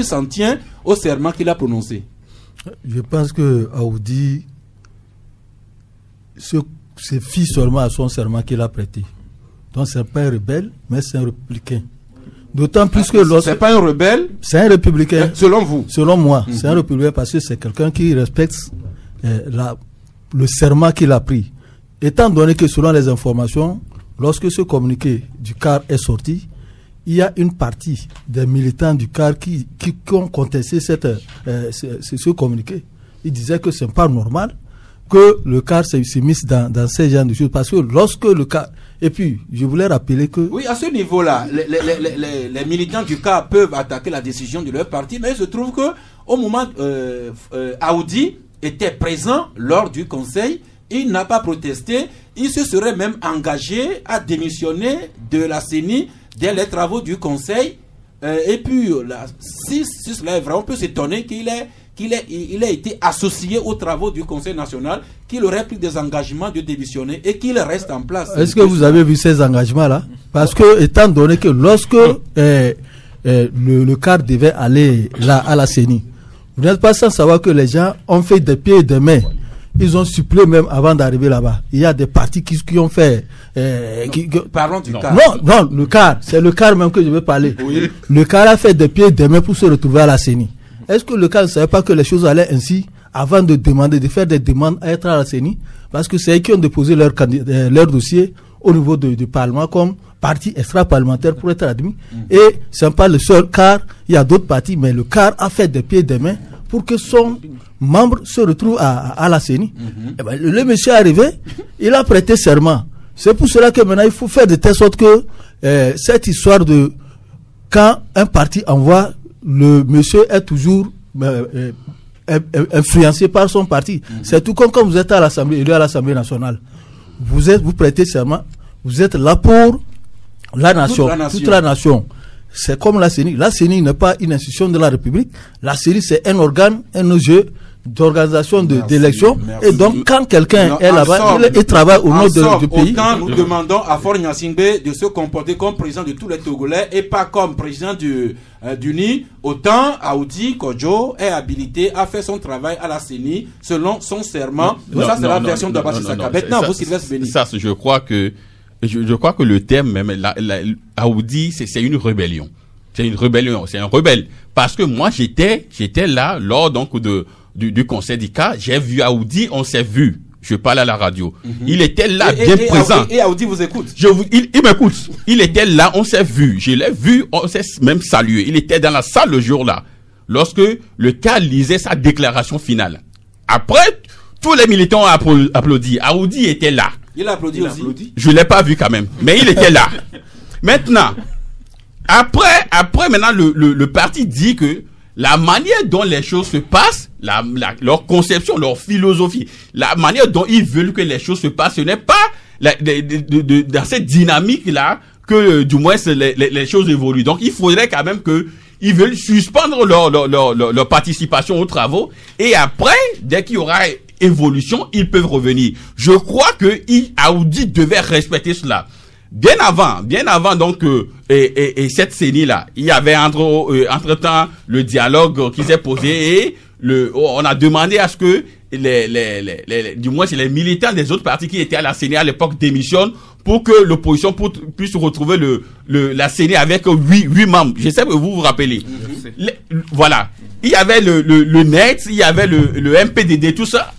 s'en tient au serment qu'il a prononcé? Je pense que Aoudi se fie seulement à son serment qu'il a prêté. Donc c'est pas un rebelle, mais c'est un républicain. D'autant plus que lorsque... C'est pas un rebelle? C'est un républicain. Selon vous? Selon moi, c'est un républicain parce que c'est quelqu'un qui respecte le serment qu'il a pris. Étant donné que selon les informations, lorsque ce communiqué du CAR est sorti, il y a une partie des militants du CAR qui ont contesté ce communiqué. Ils disaient que c'est pas normal que le CAR s'immisce dans ces genres de choses, parce que lorsque le CAR... Et puis, je voulais rappeler que... Oui, à ce niveau-là, les militants du CAR peuvent attaquer la décision de leur parti, mais il se trouve que au moment Aoudi était présent lors du conseil il n'a pas protesté, il se serait même engagé à démissionner de la CENI dès les travaux du Conseil. Et puis, si cela est vrai, on peut s'étonner qu'il ait été associé aux travaux du Conseil national, qu'il aurait pris des engagements de démissionner et qu'il reste en place. Est-ce que vous avez vu ces engagements-là? Parce que, étant donné que lorsque le CAR devait aller là à la CENI, vous n'êtes pas sans savoir que les gens ont fait des pieds et des mains. Ils ont supplé même avant d'arriver là-bas. Il y a des partis qui ont fait... Parlons du CAR. Non, le CAR. C'est le CAR même que je veux parler. Oui. Le CAR a fait des pieds et des mains pour se retrouver à la CENI. Est-ce que le CAR ne savait pas que les choses allaient ainsi avant de faire des demandes à être à la CENI? Parce que c'est eux qui ont déposé leur dossier au niveau du Parlement comme parti extra-parlementaire pour être admis. Et ce n'est pas le seul CAR. Il y a d'autres partis, mais le CAR a fait des pieds et des mains pour que son membre se retrouve à la CENI. Et ben, le monsieur est arrivé, il a prêté serment. C'est pour cela que maintenant il faut faire de telle sorte que cette histoire de quand un parti envoie, le monsieur est toujours influencé par son parti. C'est tout comme quand vous êtes à l'Assemblée, élu à l'Assemblée nationale. Vous prêtez serment, vous êtes là pour la nation, toute la nation. C'est comme la CENI. La CENI n'est pas une institution de la République. La CENI, c'est un organe, un objet d'organisation d'élection. Et donc, quand quelqu'un est là-bas, il travaille au nom du pays. Autant nous demandons à Faure Gnassingbé de se comporter comme président de tous les Togolais et pas comme président du NI, autant Aoudi Kodjo est habilité à faire son travail à la CENI selon son serment. Ça, c'est la version d'Abachi Saka. Maintenant, vous, Sylvestre Béni. Ça, je crois que le terme, même, Aoudi, c'est une rébellion. C'est une rébellion, c'est un rebelle. Parce que moi, j'étais là, lors donc du conseil d'ICA, j'ai vu Aoudi, on s'est vu. Je parle à la radio. Il était là, bien présent. Et Aoudi vous écoute? Il m'écoute. Il était là, on s'est vu. Je l'ai vu, on s'est même salué. Il était dans la salle le jour-là, lorsque le CAR lisait sa déclaration finale. Après, tous les militants ont applaudi. Aoudi était là. Il a applaudi aussi. Je l'ai pas vu quand même, mais il était là. Maintenant, après maintenant, le parti dit que la manière dont les choses se passent, leur conception, leur philosophie, la manière dont ils veulent que les choses se passent, ce n'est pas dans cette dynamique-là que du moins les choses évoluent. Donc il faudrait quand même que ils veulent suspendre leur participation aux travaux et après, dès qu'il y aura évolution, ils peuvent revenir. Je crois que Aoudi devait respecter cela. Bien avant donc et cette CENI là, il y avait entre temps le dialogue qui s'est posé et on a demandé à ce que du moins c'est les militants des autres partis qui étaient à la CENI à l'époque démissionnent pour que l'opposition puisse retrouver la CENI avec 8 membres. Je sais que vous vous rappelez. Voilà. Il y avait le NET, il y avait le MPDD, tout ça.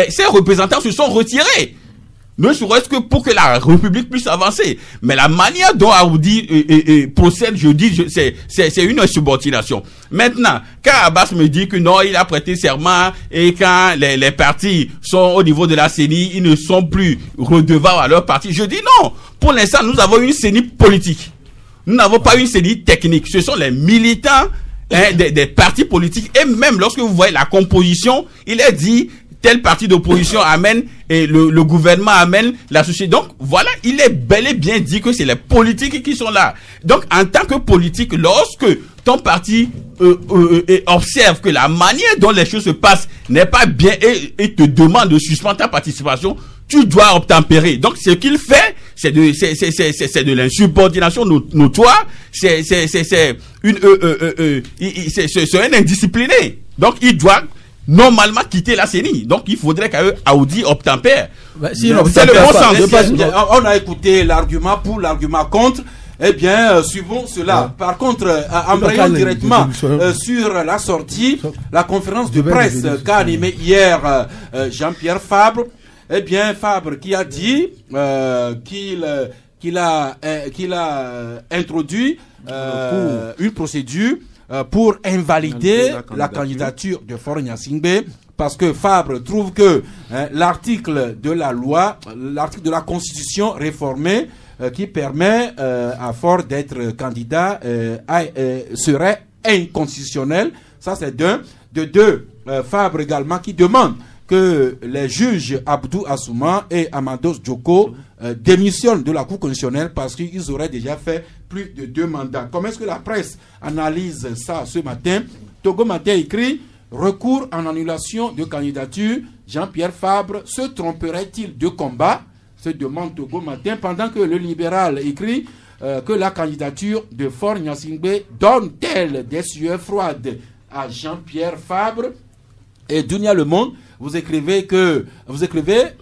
Ces représentants se sont retirés. Ne serait-ce que pour que la République puisse avancer. Mais la manière dont Aoudi procède, je dis, c'est une subordination. Maintenant, quand Abbas me dit que non, il a prêté serment et quand les partis sont au niveau de la CENI, ils ne sont plus redevables à leur parti, je dis non. Pour l'instant, nous avons une CENI politique. Nous n'avons pas une CENI technique. Ce sont les militants des partis politiques. Et même lorsque vous voyez la composition, il est dit tel parti d'opposition amène et le gouvernement amène la société. Donc voilà, il est bel et bien dit que c'est les politiques qui sont là. Donc en tant que politique, lorsque ton parti observe que la manière dont les choses se passent n'est pas bien et te demande de suspendre ta participation, tu dois obtempérer. Donc ce qu'il fait, c'est de l'insubordination notoire, c'est un indiscipliné. Donc il doit normalement quitter la CENI. Donc il faudrait qu'Aoudi obtempère. C'est le bon sens. On a écouté l'argument pour, l'argument contre. Eh bien, suivons cela. Par contre, embrayons directement sur la sortie, la conférence de presse qu'a animée hier Jean-Pierre Fabre. Eh bien, Fabre qui a dit qu'il a introduit une procédure pour invalider la candidature de Faure Gnassingbé, parce que Fabre trouve que l'article de la loi, l'article de la Constitution réformée qui permet à Faure d'être candidat serait inconstitutionnel. Ça c'est d'un. De deux, Fabre également qui demande que les juges Abdou Assouma et Amados Djoko démissionnent de la Cour constitutionnelle parce qu'ils auraient déjà fait plus de 2 mandats. Comment est-ce que la presse analyse ça ce matin? Togo Matin écrit « Recours en annulation de candidature, Jean-Pierre Fabre se tromperait-il de combat ?» se demande Togo Matin, pendant que le libéral écrit que la candidature de Faure Gnassingbé donne-t-elle des sueurs froides à Jean-Pierre Fabre? Et Dunia Le Monde, vous écrivez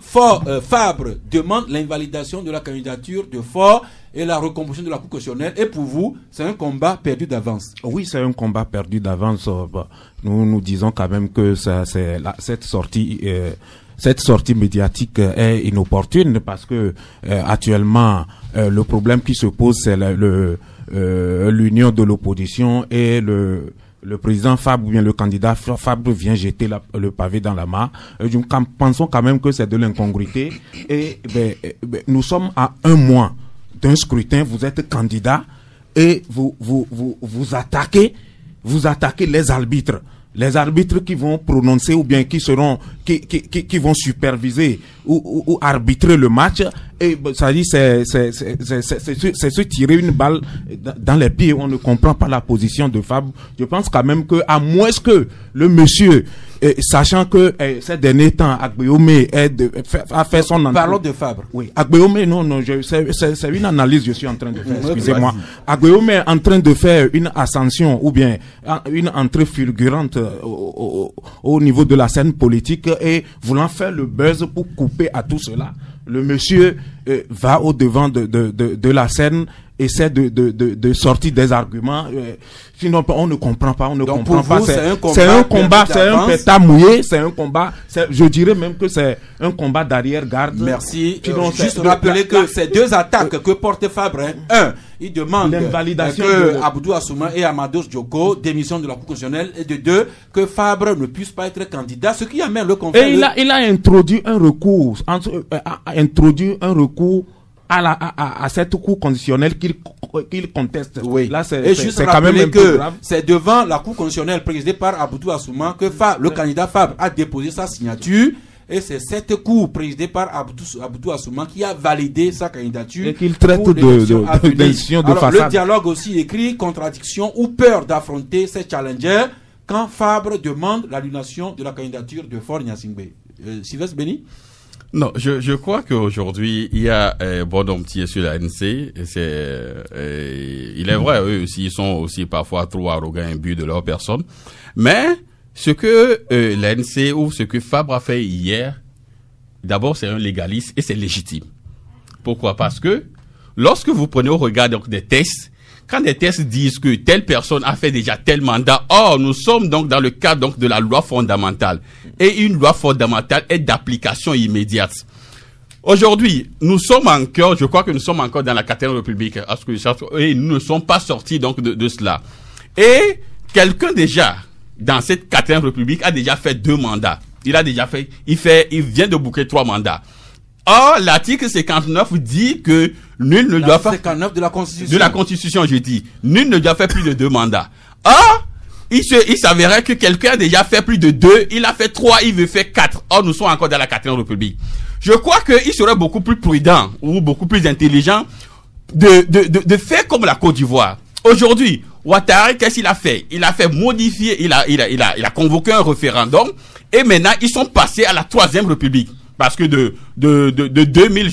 Fabre demande l'invalidation de la candidature de Faure et la recomposition de la Cour constitutionnelle. Et pour vous, c'est un combat perdu d'avance. Oui, c'est un combat perdu d'avance. Nous disons quand même que cette sortie médiatique est inopportune parce que actuellement le problème qui se pose, c'est l'union de l'opposition et le président Fabre ou bien le candidat Fabre vient jeter le pavé dans la mare. Nous pensons quand même que c'est de l'incongruité et nous sommes à 1 mois d'un scrutin. Vous êtes candidat et vous attaquez les arbitres qui vont prononcer ou bien qui vont superviser ou arbitrer le match. Et ça dit c'est se tirer une balle dans les pieds. On ne comprend pas la position de Fabre. Je pense quand même que à moins que le monsieur, sachant que ces derniers temps Agbeomé a fait son entrée. Parlons de Fabre. Oui, Agbeomé c'est une analyse que je suis en train de faire. Excusez-moi. Agbeomé est en train de faire une ascension ou bien une entrée fulgurante au niveau de la scène politique et voulant faire le buzz pour couper à tout cela. Le monsieur va au devant de la scène, essaie de sortir des arguments. Sinon, on ne comprend pas. Donc pour vous, c'est un combat, c'est un pétard mouillé, c'est un combat. Je dirais même que c'est un combat d'arrière-garde. Merci. Juste rappeler que ces 2 attaques que porte Fabre, il demande que Abdou Assouma et Amados Djoko démissionnent de la Cour constitutionnelle, et de 2, que Fabre ne puisse pas être candidat, ce qui amène le conflit. Et il a introduit un recours, à cette Cour conditionnelle qu'il conteste. Oui. Là, et juste quand même que c'est devant la Cour conditionnelle présidée par Abdou Assouma que le candidat Fabre a déposé sa signature. Et c'est cette Cour présidée par Abdou Assouma qui a validé sa candidature. Et qu'il traite d'élection de façade. Le dialogue aussi écrit contradiction ou peur d'affronter ces challengers quand Fabre demande l'annulation de la candidature de Faure Gnassingbé. Sylvestre Béni? Non, je crois qu'aujourd'hui, il y a bon nombre sur la NC. Il est vrai, eux aussi, ils sont aussi parfois trop arrogants et imbus de leur personne. Mais ce que l'ANC ou ce que Fabre a fait hier, d'abord, c'est un légaliste et c'est légitime. Pourquoi? Parce que lorsque vous prenez au regard donc des tests, quand des tests disent que telle personne a fait déjà tel mandat, or nous sommes donc dans le cadre donc de la loi fondamentale. Et une loi fondamentale est d'application immédiate. Aujourd'hui, nous sommes encore, je crois que nous sommes encore dans la 4e République, et nous ne sommes pas sortis donc de cela. Et quelqu'un déjà, dans cette 4e République, a déjà fait 2 mandats. Il vient de boucler 3 mandats. Or, l'article 59 dit que nul ne doit faire... 59 de la Constitution. De la Constitution, je dis. Nul ne doit faire plus de 2 mandats. Or, il s'avérait que quelqu'un a déjà fait plus de 2, il a fait 3, il veut faire 4. Or, nous sommes encore dans la 4e République. Je crois qu'il serait beaucoup plus prudent ou beaucoup plus intelligent de faire comme la Côte d'Ivoire. Aujourd'hui, Ouattara, qu'est-ce qu'il a fait? Il a fait modifier, il a convoqué un référendum et maintenant ils sont passés à la 3e République. Parce que de 2000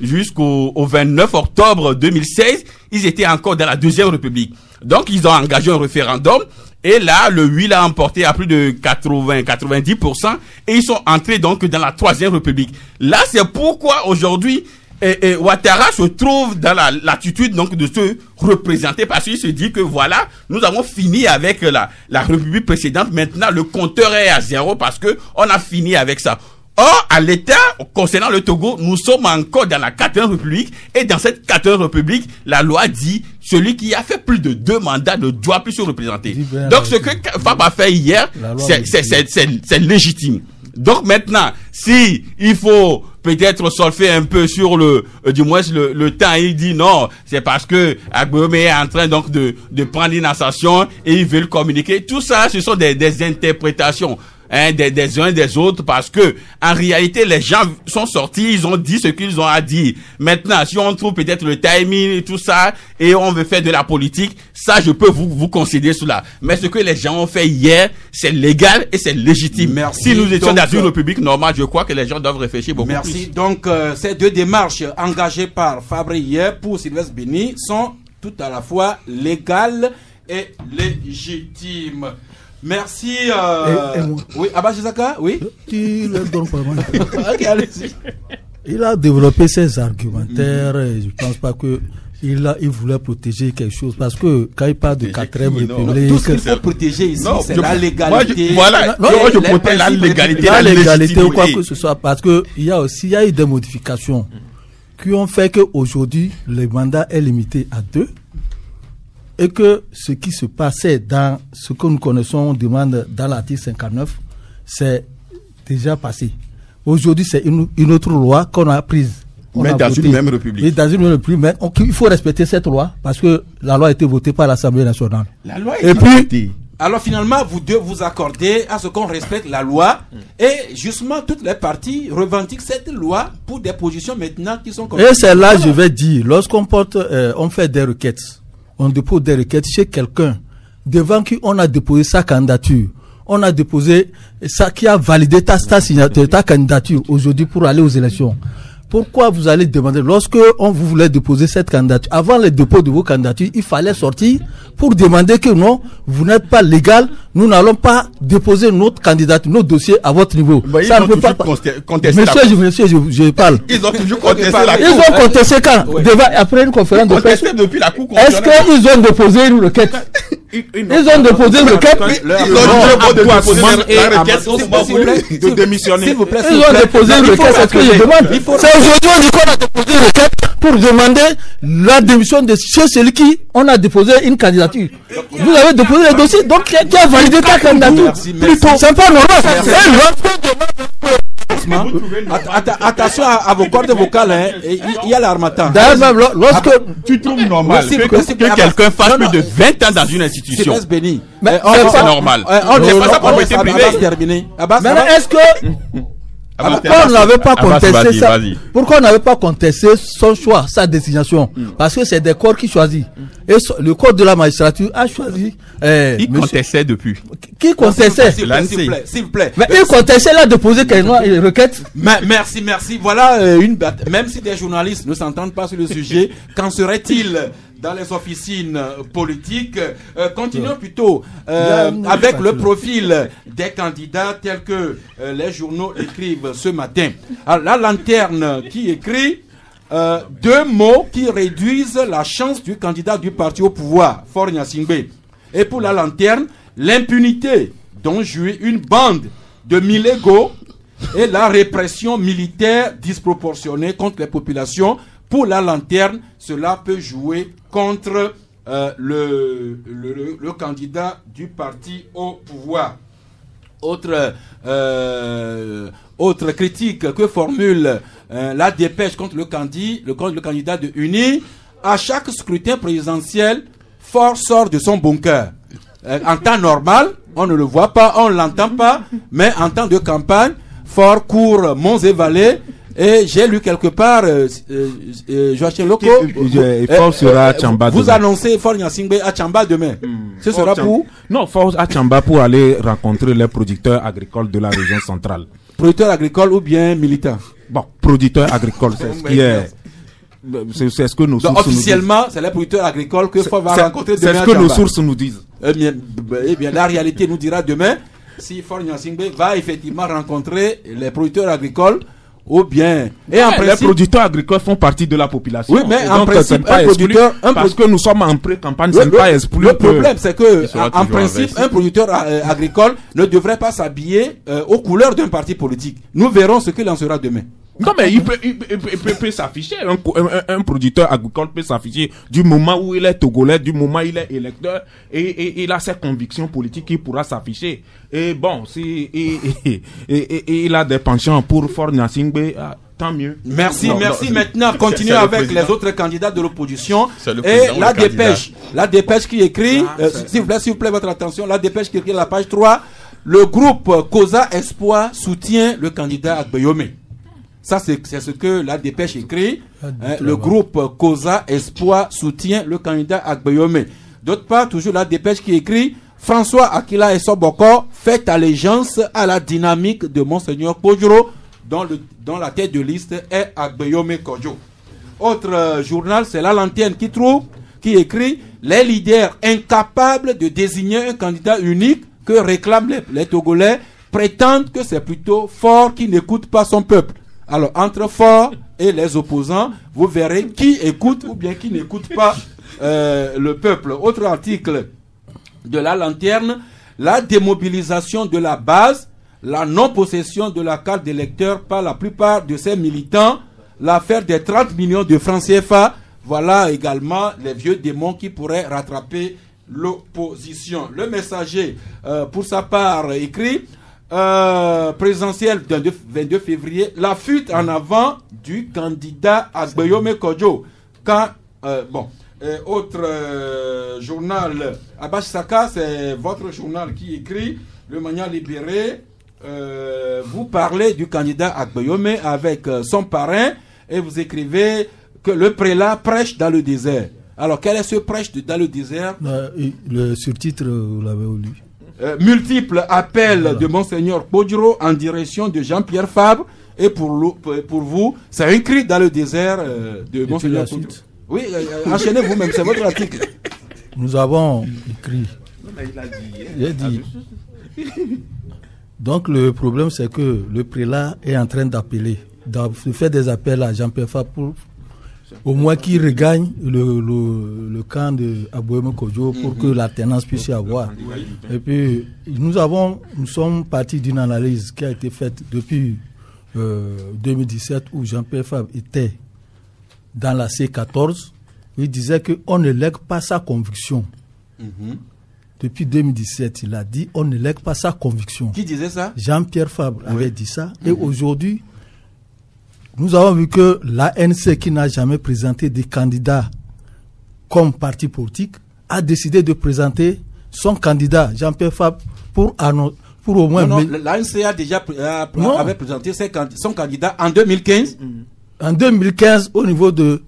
jusqu'au 29 octobre 2016, ils étaient encore dans la 2e République. Donc ils ont engagé un référendum et là le oui l'a emporté à plus de 90% et ils sont entrés donc dans la 3e République. Là c'est pourquoi aujourd'hui Ouattara se trouve dans l'attitude donc de se représenter parce qu'il se dit que voilà, nous avons fini avec la République précédente, maintenant le compteur est à 0 parce que on a fini avec ça. Or, à l'État, concernant le Togo, nous sommes encore dans la 4e République et dans cette 4e République, la loi dit celui qui a fait plus de 2 mandats ne doit plus se représenter. Donc, ce que Fabre a fait hier, c'est légitime. Donc maintenant, si il faut peut-être solfer un peu sur du moins le temps, il dit non, c'est parce que Agbeomé est en train donc de prendre une ascension et ils veulent communiquer. Tout ça, ce sont des interprétations. des uns et des autres, parce que en réalité les gens sont sortis, ils ont dit ce qu'ils ont à dire. Maintenant, si on trouve peut-être le timing et tout ça, et on veut faire de la politique, ça je peux vous concéder cela. Mais ce que les gens ont fait hier, c'est légal et c'est légitime. Merci. Si nous étions dans une république normale, je crois que les gens doivent réfléchir beaucoup plus. Merci. Donc ces deux démarches engagées par Fabre hier pour Sylvestre Béni sont tout à la fois légales et légitimes. Merci. Oui, Abba Jizaka, oui. Okay, allez-y. Il a développé ses argumentaires et je ne pense pas que il voulait protéger quelque chose, parce que quand il parle de 4e République, tout ce qu'il faut protéger ici, c'est la légalité. Je protège la légalité, la légalité ou quoi que ce soit, parce que il y a eu des modifications qui ont fait qu'aujourd'hui le mandat est limité à 2. Et que ce qui se passait dans ce que nous connaissons, on demande dans l'article 59, c'est déjà passé. Aujourd'hui, c'est une autre loi qu'on a prise. Mais dans une même république. Et dans une même république. Mais il faut respecter cette loi, parce que la loi a été votée par l'Assemblée nationale. La loi est votée. Alors finalement, vous deux vous accordez à ce qu'on respecte la loi, et justement toutes les parties revendiquent cette loi pour des positions maintenant qui sont... Et c'est là, je vais dire, lorsqu'on on fait des requêtes, on dépose des requêtes chez quelqu'un devant qui on a déposé sa candidature, on a déposé ça, qui a validé ta candidature aujourd'hui pour aller aux élections. Pourquoi vous allez demander, lorsque vous voulez déposer cette candidature, avant le dépôt de vos candidatures, il fallait sortir pour demander que non, vous n'êtes pas légal, nous n'allons pas déposer notre candidature, notre dossier à votre niveau. Ça ne peut pas contester. Monsieur, je parle. Ils ont toujours contesté Ils ont contesté quand? Oui. Après une conférence de presse. Depuis la Cour est-ce qu'ils ont déposé une requête? Ils ont déposé une requête. De démissionner. Ils ont déposé une requête. C'est ce que je demande. C'est aujourd'hui qu'on a déposé une requête pour demander la démission de chez celui qui on a déposé une candidature. Vous avez déposé le dossier, donc qui a validé ta candidature. C'est pas normal. Attention à vos cordes vocales, hein. Il y a l'armatan. D'ailleurs, même lorsque tu trouves normal que quelqu'un fasse plus de 20 ans dans une institution, c'est normal. On ne fait pas ça pour propriété privée. Maintenant, est-ce que pourquoi on n'avait pas contesté ça? Pourquoi on n'avait pas contesté son choix, sa désignation? Parce que c'est des corps qui choisissent. Et le corps de la magistrature a choisi. Qui contestait depuis? Qui contestait? S'il vous plaît. Mais il contestait, il a déposé une requête. Merci. Voilà même si des journalistes ne s'entendent pas sur le sujet, qu'en serait-il dans les officines politiques? Continuons plutôt avec le profil des candidats tels que les journaux écrivent ce matin. Alors, la lanterne qui écrit 2 mots qui réduisent la chance du candidat du parti au pouvoir, Faure Gnassingbé. Et pour la lanterne, l'impunité dont jouit une bande de millégaux et la répression militaire disproportionnée contre les populations. Pour la lanterne, cela peut jouer contre le candidat du parti au pouvoir. Autre critique que formule la dépêche contre le candidat de UNI: à chaque scrutin présidentiel, Faure sort de son bunker. En temps normal, on ne le voit pas, on ne l'entend pas, mais en temps de campagne, Faure court monts et vallées. Et j'ai lu quelque part, Joachim Loko, vous annoncez Faure Gnassingbé à Tchamba demain. Ce sera pour? Non, Faure à Tchamba pour aller rencontrer les producteurs agricoles de la région centrale. Producteurs agricoles ou bien militants? Bon, producteurs agricoles, c'est ce qui est... C'est ce que nos sources officiellement, nous disent. C'est les producteurs agricoles que Faure va rencontrer demain. C'est ce que nos sources nous disent. Eh bien, la réalité nous dira demain si Faure Gnassingbé va effectivement rencontrer les producteurs agricoles ou bien. Et en principe, les producteurs agricoles font partie de la population. Oui, mais en principe, parce que nous sommes en pré-campagne, c'est pas exclu. Le problème, c'est que, en principe, un producteur agricole ne devrait pas s'habiller aux couleurs d'un parti politique. Nous verrons ce qu'il en sera demain. Non, mais il peut s'afficher. Un producteur agricole peut s'afficher du moment où il est togolais, du moment où il est électeur, et il a ses convictions politiques, il pourra s'afficher. Et bon, si il a des penchants pour Faure Gnassingbé, tant mieux. Merci. Maintenant, continuons avec les autres candidats de l'opposition. Et la dépêche qui écrit, s'il vous plaît, votre attention, la dépêche qui écrit à la page 3, Le groupe Causa Espoir soutient le candidat Agbeyomi. Ça, c'est ce que la dépêche écrit. Le groupe Causa Espoir soutient le candidat Agbeyomi. D'autre part, toujours la dépêche qui écrit François Akila Essoboko fait allégeance à la dynamique de Monseigneur Kodjo, dont la tête de liste est Agbeyomi Kodjo. Autre journal, c'est La Lanterne qui écrit les leaders incapables de désigner un candidat unique que réclament les Togolais prétendent que c'est plutôt Faure qui n'écoute pas son peuple. Alors, entre Faure et les opposants, vous verrez qui écoute ou bien qui n'écoute pas le peuple. Autre article de La Lanterne, la démobilisation de la base, la non-possession de la carte d'électeur par la plupart de ses militants, l'affaire des 30 millions de francs CFA, voilà également les vieux démons qui pourraient rattraper l'opposition. Le Messager, pour sa part, écrit présidentielle du 22 février, la fuite en avant du candidat Agbeyomi Kodjo. Autre journal, Abash Saka, c'est votre journal qui écrit, le Mania Libéré, vous parlez du candidat Agbeyomi avec son parrain et vous écrivez que le prélat prêche dans le désert. Alors, quel est ce prêche dans le désert? Le surtitre, vous l'avez lu. Multiples appels de Monseigneur Kodjo en direction de Jean-Pierre Fabre. Et pour vous, c'est un cri dans le désert de Monseigneur Kodjo. Oui, enchaînez vous-même, c'est votre article. Nous avons écrit. Il a dit. Donc le problème, c'est que le prélat est en train d'appeler, de faire des appels à Jean-Pierre Fabre pour au moins qu'il regagne le camp de Agbeyomi Kodjo pour que l'alternance puisse y avoir. Et puis, nous sommes partis d'une analyse qui a été faite depuis 2017 où Jean-Pierre Fabre était dans la C14. Il disait qu'on ne lègue pas sa conviction. Depuis 2017, il a dit on ne lègue pas sa conviction. Qui disait ça? Jean-Pierre Fabre avait dit ça. Et aujourd'hui, nous avons vu que l'ANC, qui n'a jamais présenté des candidats comme parti politique, a décidé de présenter son candidat, Jean-Pierre Fabre, pour au moins... Non, l'ANC a déjà avait présenté son candidat en 2015. En 2015, au niveau de...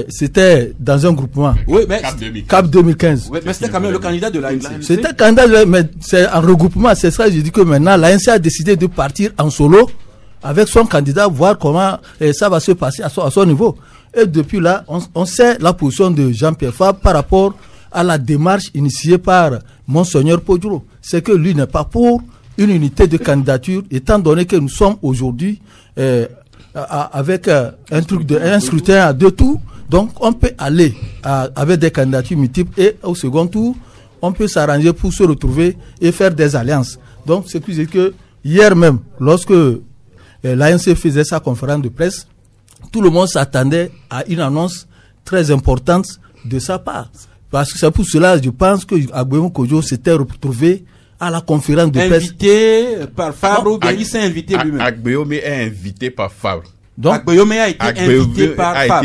c'était dans un groupement. Oui, mais Cap 2015. Oui, mais c'était quand même le candidat de l'ANC. C'était candidat, mais c'est un regroupement. C'est ça, je dis que maintenant, l'ANC a décidé de partir en solo avec son candidat, voir comment ça va se passer à son niveau. Et depuis là, on sait la position de Jean-Pierre Fabre par rapport à la démarche initiée par Monseigneur Kodjo. C'est que lui n'est pas pour une unité de candidature, étant donné que nous sommes aujourd'hui avec un scrutin à deux tours. Donc on peut aller avec des candidatures multiples et au second tour, on peut s'arranger pour se retrouver et faire des alliances. Donc c'est plus que hier même, lorsque l'ANC faisait sa conférence de presse, tout le monde s'attendait à une annonce très importante de sa part. Parce que c'est pour cela, je pense que Agbeyomi Kodjo s'était retrouvé à la conférence de presse. Invité par Fabre, ou bien il s'est invité lui-même? Agbeyomi est invité par Fabre. Donc, Agbeyomi a été invité par Fabre.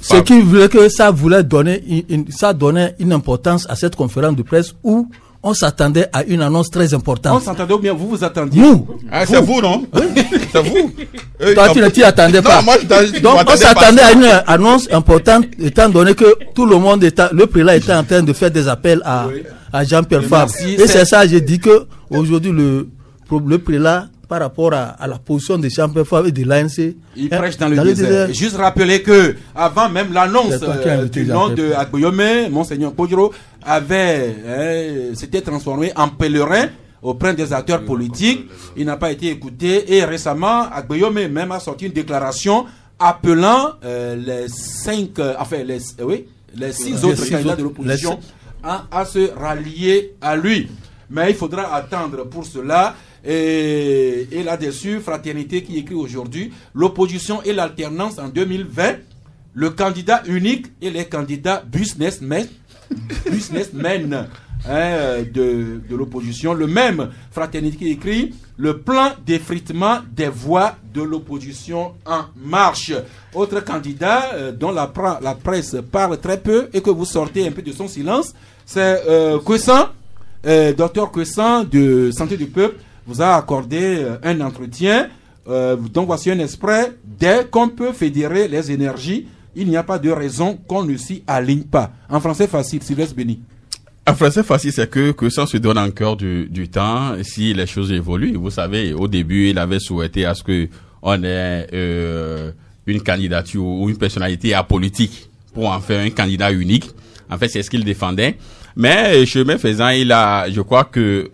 Ce qui voulait que ça voulait donner ça donnait une importance à cette conférence de presse où on s'attendait à une annonce très importante. On s'attendait ou bien vous vous attendiez? Nous. C'est vous, non? C'est vous. Toi, tu ne t'y attendais pas. Non, moi, donc, on s'attendait à une annonce importante, étant donné que tout le monde le prélat était en train de faire des appels à Jean-Pierre Fabre. Et c'est ça, j'ai dit que aujourd'hui, le prélat, par rapport à la position de Jean-Pierre Fabre et de l'ANC, il prêche dans le désert. Juste rappeler que, avant même l'annonce du nom de Agbeyomi, Monseigneur Kodjo s'était transformé en pèlerin auprès des acteurs politiques. Il n'a pas été écouté et récemment, Agbeyomi même a sorti une déclaration appelant les 6 autres candidats de l'opposition à se rallier à lui. Mais il faudra attendre pour cela. Et là-dessus, Fraternité qui écrit aujourd'hui, l'opposition et l'alternance en 2020, le candidat unique et les candidats businessmen de l'opposition. Le même Fraternité qui écrit, le plan d'effritement des voix de l'opposition en marche. Autre candidat dont la presse parle très peu et que vous sortez un peu de son silence, c'est Kwessan. Dr Crescent de Santé du Peuple vous a accordé un entretien. Donc voici un extrait. Dès qu'on peut fédérer les énergies, il n'y a pas de raison qu'on ne s'y aligne pas. En français facile, Sylvestre Béni. En français facile, c'est que ça se donne encore du temps si les choses évoluent. Vous savez, au début, il avait souhaité à ce que on ait une candidature ou une personnalité apolitique pour en faire un candidat unique. En fait, c'est ce qu'il défendait. Mais chemin faisant, je crois que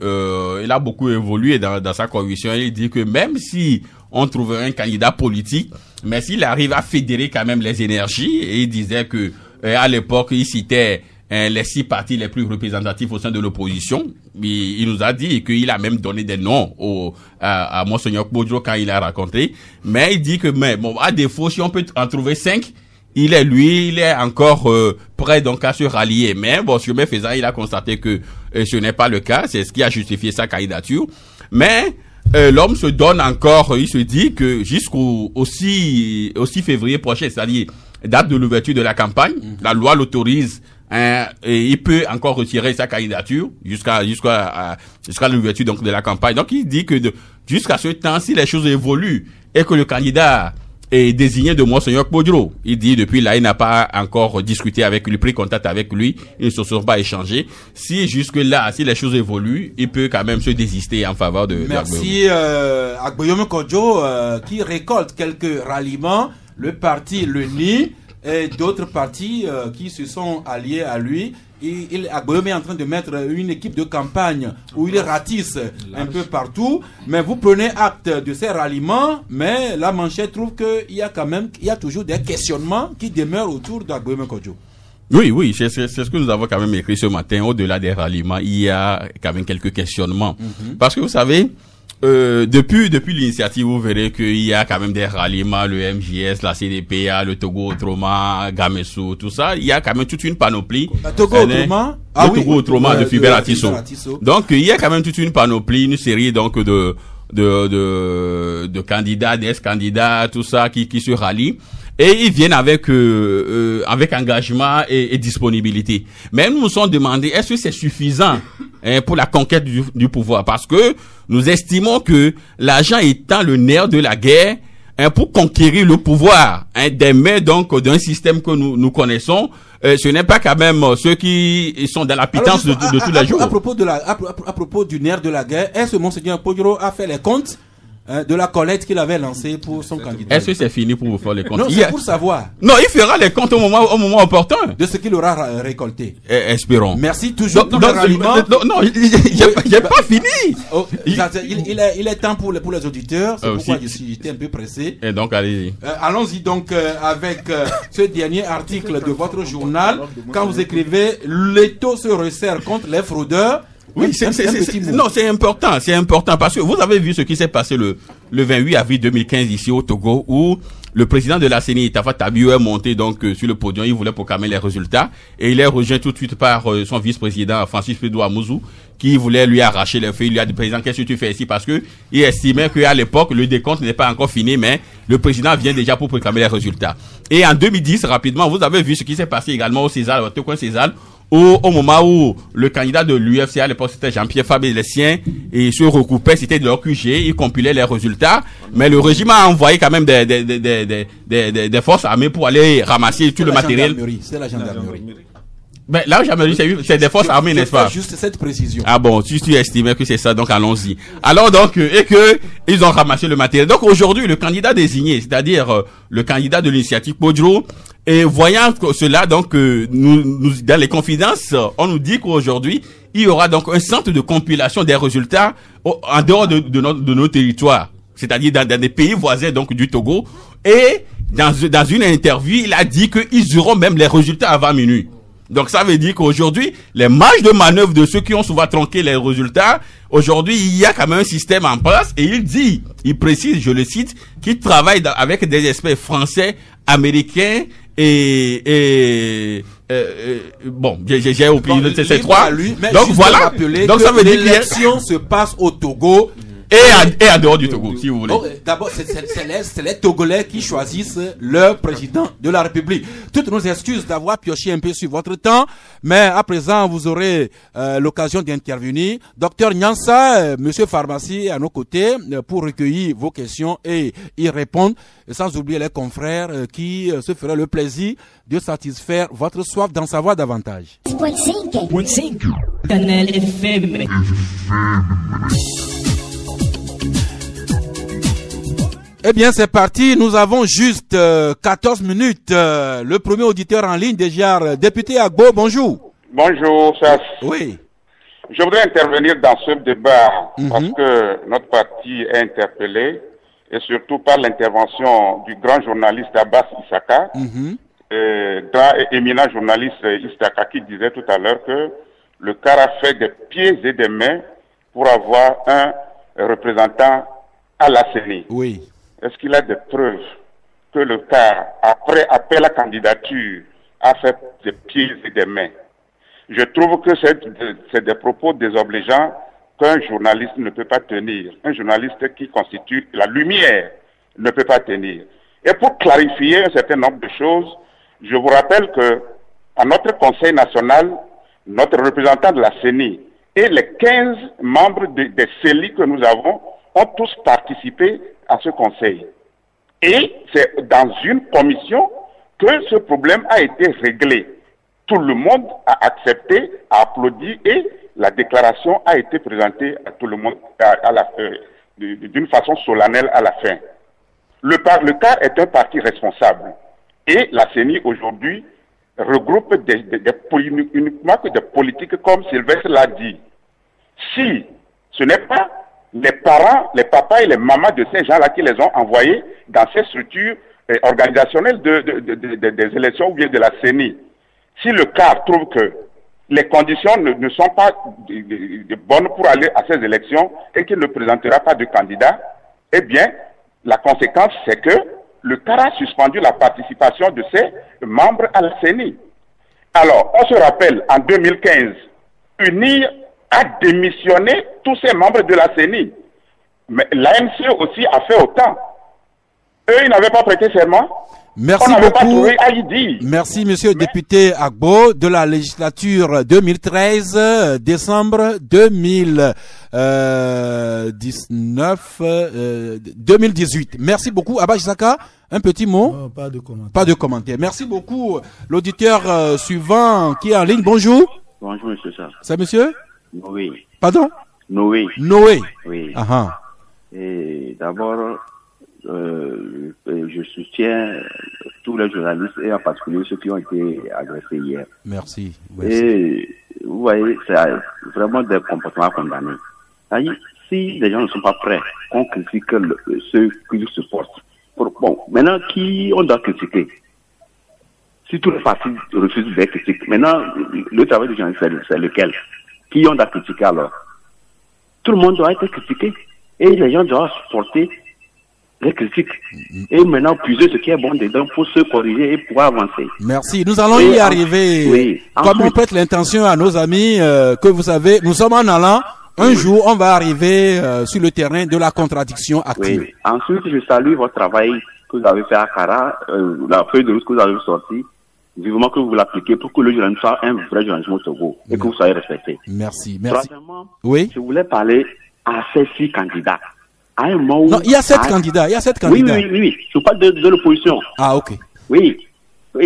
il a beaucoup évolué dans sa conviction. Il dit que même si on trouverait un candidat politique, mais s'il arrive à fédérer quand même les énergies, et il disait que à l'époque, il citait les 6 partis les plus représentatifs au sein de l'opposition. Il nous a dit qu'il a même donné des noms à Monseigneur Kpodjo quand il a raconté. Mais il dit que, à défaut, si on peut en trouver 5, il est encore prêt donc à se rallier. Mais bon, chemin faisant, il a constaté que ce n'est pas le cas. C'est ce qui a justifié sa candidature. Mais l'homme se donne encore, il se dit que jusqu'au 6 février prochain, c'est-à-dire date de l'ouverture de la campagne, la loi l'autorise. Et il peut encore retirer sa candidature jusqu'à l'ouverture donc de la campagne. Donc il dit que jusqu'à ce temps, si les choses évoluent et que le candidat est désigné de Monseigneur Kpodjo, il dit depuis là il n'a pas encore discuté avec lui, pris contact avec lui, ils ne se sont pas échangés. Si jusque là, si les choses évoluent, il peut quand même se désister en faveur de. Merci Agboyome Kpodjo qui récolte quelques ralliements. Le parti le nie. Et d'autres partis qui se sont alliés à lui. Agboyome est en train de mettre une équipe de campagne où il ratisse un peu partout. Mais vous prenez acte de ces ralliements, mais la manchette trouve qu'il y a toujours des questionnements qui demeurent autour d'Agboyome Kpodjo. Oui, c'est ce que nous avons quand même écrit ce matin. Au-delà des ralliements, il y a quand même quelques questionnements. Parce que vous savez, depuis l'initiative, vous verrez qu'il y a quand même des ralliements, le MJS, la CDPA, le Togo Autrement, Gamessou, tout ça. Il y a quand même toute une panoplie. Togo Autrement? Togo Autrement de Fulbert Atisso. Donc, il y a quand même toute une panoplie, une série donc de candidats, d'ex-candidats, tout ça qui se rallient. Et ils viennent avec engagement et disponibilité. Mais nous nous sommes demandé, est-ce que c'est suffisant pour la conquête du pouvoir? Parce que nous estimons que l'argent étant le nerf de la guerre, pour conquérir le pouvoir des mains donc d'un système que nous connaissons, ce n'est pas quand même ceux qui sont dans la pitance de tous les jours. À propos du nerf de la guerre, est-ce que Monseigneur Kpodjo a fait les comptes de la collecte qu'il avait lancée pour son candidat? Est-ce que c'est fini pour vous faire les comptes? Non, c'est pour savoir. Non, il fera les comptes au moment opportun. De ce qu'il aura récolté. Espérons. Merci, toujours. Non, j'ai pas fini. Oh, il est temps pour les auditeurs, c'est pourquoi j'étais un peu pressé. Et donc, allez-y. Allons-y donc avec ce dernier article de votre journal. Quand vous écrivez « L'Étau se resserre contre les fraudeurs », oui, c'est important parce que vous avez vu ce qui s'est passé le 28 avril 2015 ici au Togo où le président de la CENI, Tafa Tabiou, est monté donc sur le podium, il voulait proclamer les résultats et il est rejoint tout de suite par son vice-président Francis Pedro Amouzou qui voulait lui arracher les feuilles. Il lui a dit, président, qu'est-ce que tu fais ici? Parce que il estimait qu'à l'époque, le décompte n'est pas encore fini, mais le président vient déjà pour proclamer les résultats. Et en 2010, rapidement, vous avez vu ce qui s'est passé également au César, au Togo César, au moment où le candidat de l'UFC à l'époque c'était Jean-Pierre Fabre et les siens et se recoupaient, c'était de leur QG, ils compilaient les résultats, mais le régime a envoyé quand même des forces armées pour aller ramasser tout le matériel. C'est la gendarmerie. Ben, là, c'est des forces armées, n'est-ce pas? Juste cette précision. Ah bon, tu estimais que c'est ça, donc allons-y. Alors donc, et que ils ont ramassé le matériel. Donc aujourd'hui, le candidat désigné, c'est-à-dire le candidat de l'initiative Kpodjo, et voyant cela, donc nous dans les confidences, on nous dit qu'aujourd'hui, il y aura donc un centre de compilation des résultats en dehors de nos territoires, c'est-à-dire dans des pays voisins donc du Togo. Et dans une interview, il a dit qu'ils auront même les résultats avant minuit. Donc ça veut dire qu'aujourd'hui, les marges de manœuvre de ceux qui ont souvent tronqué les résultats, aujourd'hui, il y a quand même un système en place et il précise, je le cite, qu'il travaille avec des experts français, américains bon, j'ai oublié ces trois. Donc voilà. Donc ça veut dire que l'élection se passe au Togo Et en dehors du Togo, si vous voulez. D'abord, c'est les Togolais qui choisissent leur président de la République. Toutes nos excuses d'avoir pioché un peu sur votre temps, mais à présent, vous aurez l'occasion d'intervenir. Docteur Nyansa, monsieur Pharmacie, à nos côtés, pour recueillir vos questions et y répondre, et sans oublier les confrères qui se feraient le plaisir de satisfaire votre soif d'en savoir davantage. Canal FM. Eh bien, c'est parti. Nous avons juste 14 minutes. Le premier auditeur en ligne, déjà, député Agbo, bonjour. Bonjour, Sas. Oui. Je voudrais intervenir dans ce débat parce que notre parti est interpellé et surtout par l'intervention du grand journaliste Abbas Issaka, grand et éminent journaliste Issaka qui disait tout à l'heure que le CAR a fait des pieds et des mains pour avoir un représentant à la CENI. Oui. Est-ce qu'il a des preuves que le CAR, après la candidature, a fait des pieds et des mains? Je trouve que c'est des propos désobligeants qu'un journaliste ne peut pas tenir. Un journaliste qui constitue la lumière ne peut pas tenir. Et pour clarifier un certain nombre de choses, je vous rappelle que à notre Conseil national, notre représentant de la CENI et les 15 membres des CELI que nous avons ont tous participé à ce conseil. Et c'est dans une commission que ce problème a été réglé. Tout le monde a accepté, a applaudi et la déclaration a été présentée à tout le monde d'une façon solennelle à la fin. Le CAR est un parti responsable et la CENI aujourd'hui regroupe uniquement que des politiques comme Sylvestre l'a dit. Si ce n'est pas les parents, les papas et les mamans de ces gens-là qui les ont envoyés dans ces structures organisationnelles des élections ou bien de la CENI, si le CAR trouve que les conditions ne sont pas bonnes pour aller à ces élections et qu'il ne présentera pas de candidat, eh bien, la conséquence, c'est que le CAR a suspendu la participation de ses membres à la CENI. Alors, on se rappelle, en 2015, UNIR a démissionné tous ses membres de la CENI. Mais l'ANC aussi a fait autant. Eux, ils n'avaient pas prêté serment. Merci beaucoup. Merci, monsieur le député Agbo, de la législature 2013, décembre 2018. Merci beaucoup. Abba Issaka, un petit mot? Non, pas de commentaire. Pas de commentaire. Merci beaucoup. L'auditeur suivant qui est en ligne, bonjour. Bonjour, monsieur Sarr. C'est monsieur? Noé. Pardon? Noé. Noé. Oui. Aha. Et d'abord, je soutiens tous les journalistes et en particulier ceux qui ont été agressés hier. Merci. Et vous voyez, c'est vraiment des comportements condamnés. Si les gens ne sont pas prêts, on critique ceux qui supportent. Bon, maintenant, qui on doit critiquer? Si tous les partis refusent des critiques, maintenant, le travail des gens, c'est lequel? Qui on doit critiquer alors? Tout le monde doit être critiqué. Et les gens doivent supporter les critiques. Et maintenant, puiser ce qui est bon dedans pour se corriger et pouvoir avancer. Merci. Nous allons y arriver. Oui. Comme on prête l'intention à nos amis, que vous savez, nous sommes en allant. Un jour, on va arriver sur le terrain de la contradiction active. Oui. Ensuite, je salue votre travail que vous avez fait à Kara, la feuille de route que vous avez sortie. Vivement que vous l'appliquez pour que le journalisme soit un vrai journalisme au Togo et que vous soyez respecté. Merci. Merci. Troisièmement, oui. Je voulais parler à ces 6 candidats. À un moment où non, il y a 7 candidats. Il y a 7 candidats. Oui. Je parle de l'opposition. Ah, ok. Oui.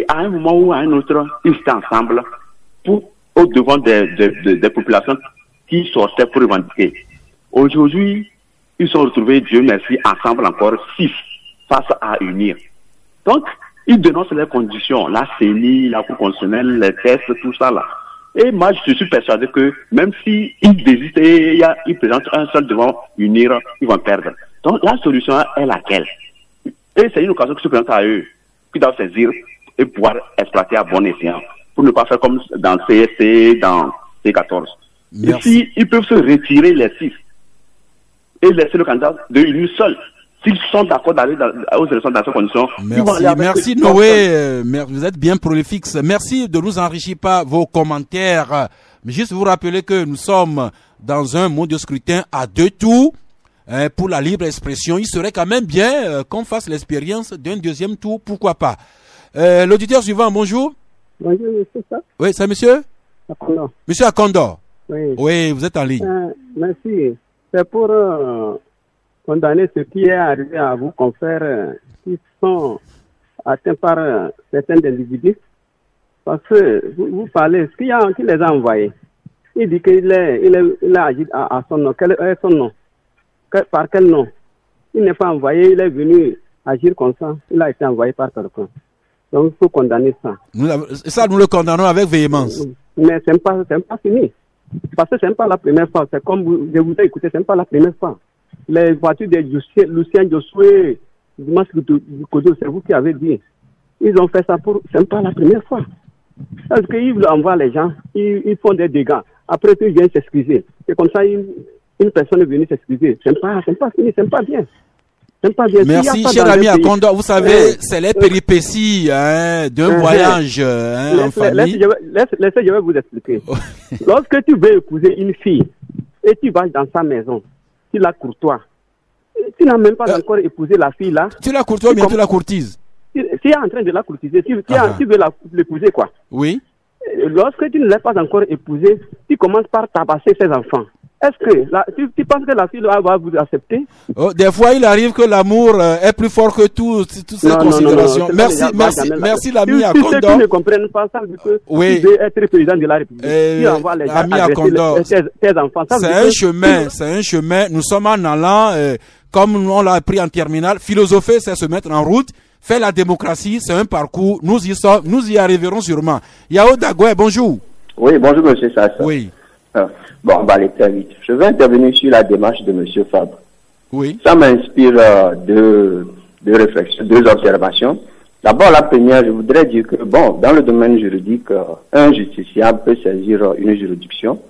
À un moment ou à un autre, ils étaient ensemble au devant des populations qui sortaient pour revendiquer. Aujourd'hui, ils sont retrouvés, Dieu merci, ensemble encore 6 face à UNIR. Donc, ils dénoncent les conditions, la CENI, la Cour constitutionnelle, les tests, tout ça là. Et moi, je suis persuadé que même s'ils hésitent et ils présentent un seul devant UNIR, ils vont perdre. Donc, la solution est laquelle? Et c'est une occasion qui se présente à eux, qui doivent saisir et pouvoir exploiter à bon escient, pour ne pas faire comme dans CSC, dans C14. Ici, ils peuvent se retirer les 6 et laisser le candidat de UNIR seul. S'ils sont d'accord d'aller aux élections dans ces conditions, merci Noé, vous êtes bien prolifique. Merci de nous enrichir par vos commentaires. Mais juste vous rappeler que nous sommes dans un mode de scrutin à 2 tours. pour la libre expression, il serait quand même bien qu'on fasse l'expérience d'un deuxième tour, pourquoi pas. L'auditeur suivant, bonjour. Bonjour, monsieur. Ça? Oui, c'est monsieur Akondo. Monsieur Akondo. Oui. Oui, vous êtes en ligne. Merci. C'est pour condamner ce qui est arrivé à vos confrères qui sont atteints par certains individus. Parce que vous parlez, qui les a envoyés? Il dit qu'il a agi à son nom. Quel est son nom? Par quel nom? Il n'est pas envoyé, il est venu agir comme ça. Il a été envoyé par quelqu'un. Donc il faut condamner ça. Nous le condamnons avec véhémence. Mais ce n'est pas fini. Parce que ce n'est pas la première fois. C'est comme je vous ai écouté, ce n'est pas la première fois. Les voitures de Lucien Josué, Dimas Kodo, c'est vous qui avez dit. Ils ont fait ça ce n'est pas la première fois. Parce qu'ils envoient les gens, ils font des dégâts. Après, ils viennent s'excuser. C'est comme ça, une personne est venue s'excuser. Ce n'est pas fini, ce n'est pas bien. Merci, cher ami Akondo. Vous savez, c'est les péripéties d'un voyage en famille. Je vais vous expliquer. Lorsque tu veux épouser une fille et tu vas dans sa maison, tu la courtoies. Tu n'as même pas encore épousé la fille là. Tu la courtoies, mais tu la courtises. Tu es en train de la courtiser. Tu veux l'épouser quoi. Oui. Lorsque tu ne l'as pas encore épousée, tu commences par tabasser ses enfants. Est-ce que tu penses que la fille va vous accepter? Des fois, il arrive que l'amour est plus fort que toutes ces considérations. Merci l'ami Akondo. Ceux qui ne comprennent pas ça, tu veux être président de la République. Tu envoies les gens agresser tes enfants. C'est un chemin. Nous sommes en allant, comme on l'a appris en terminale, philosopher, c'est se mettre en route. Faire la démocratie, c'est un parcours. Nous y arriverons sûrement. Yao Dagoué, bonjour. Oui, bonjour, monsieur Sassa. Oui. Bon, on va aller très vite. Je vais intervenir sur la démarche de monsieur Fabre. Oui. Ça m'inspire deux réflexions, deux observations. D'abord, la première, je voudrais dire que, dans le domaine juridique, un justiciable peut saisir une juridiction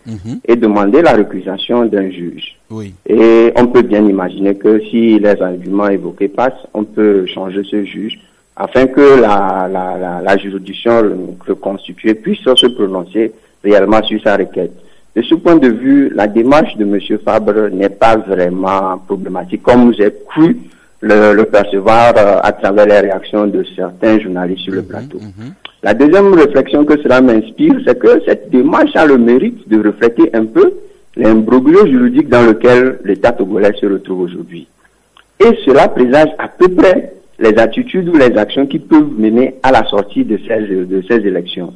et demander la récusation d'un juge. Oui. Et on peut bien imaginer que si les arguments évoqués passent, on peut changer ce juge afin que la juridiction reconstituée puisse se prononcer réellement sur sa requête. De ce point de vue, la démarche de M. Fabre n'est pas vraiment problématique, comme j'ai cru le percevoir à travers les réactions de certains journalistes sur le plateau. La deuxième réflexion que cela m'inspire, c'est que cette démarche a le mérite de refléter un peu l'imbroglio juridique dans lequel l'État togolais se retrouve aujourd'hui. Et cela présage à peu près les attitudes ou les actions qui peuvent mener à la sortie de ces élections.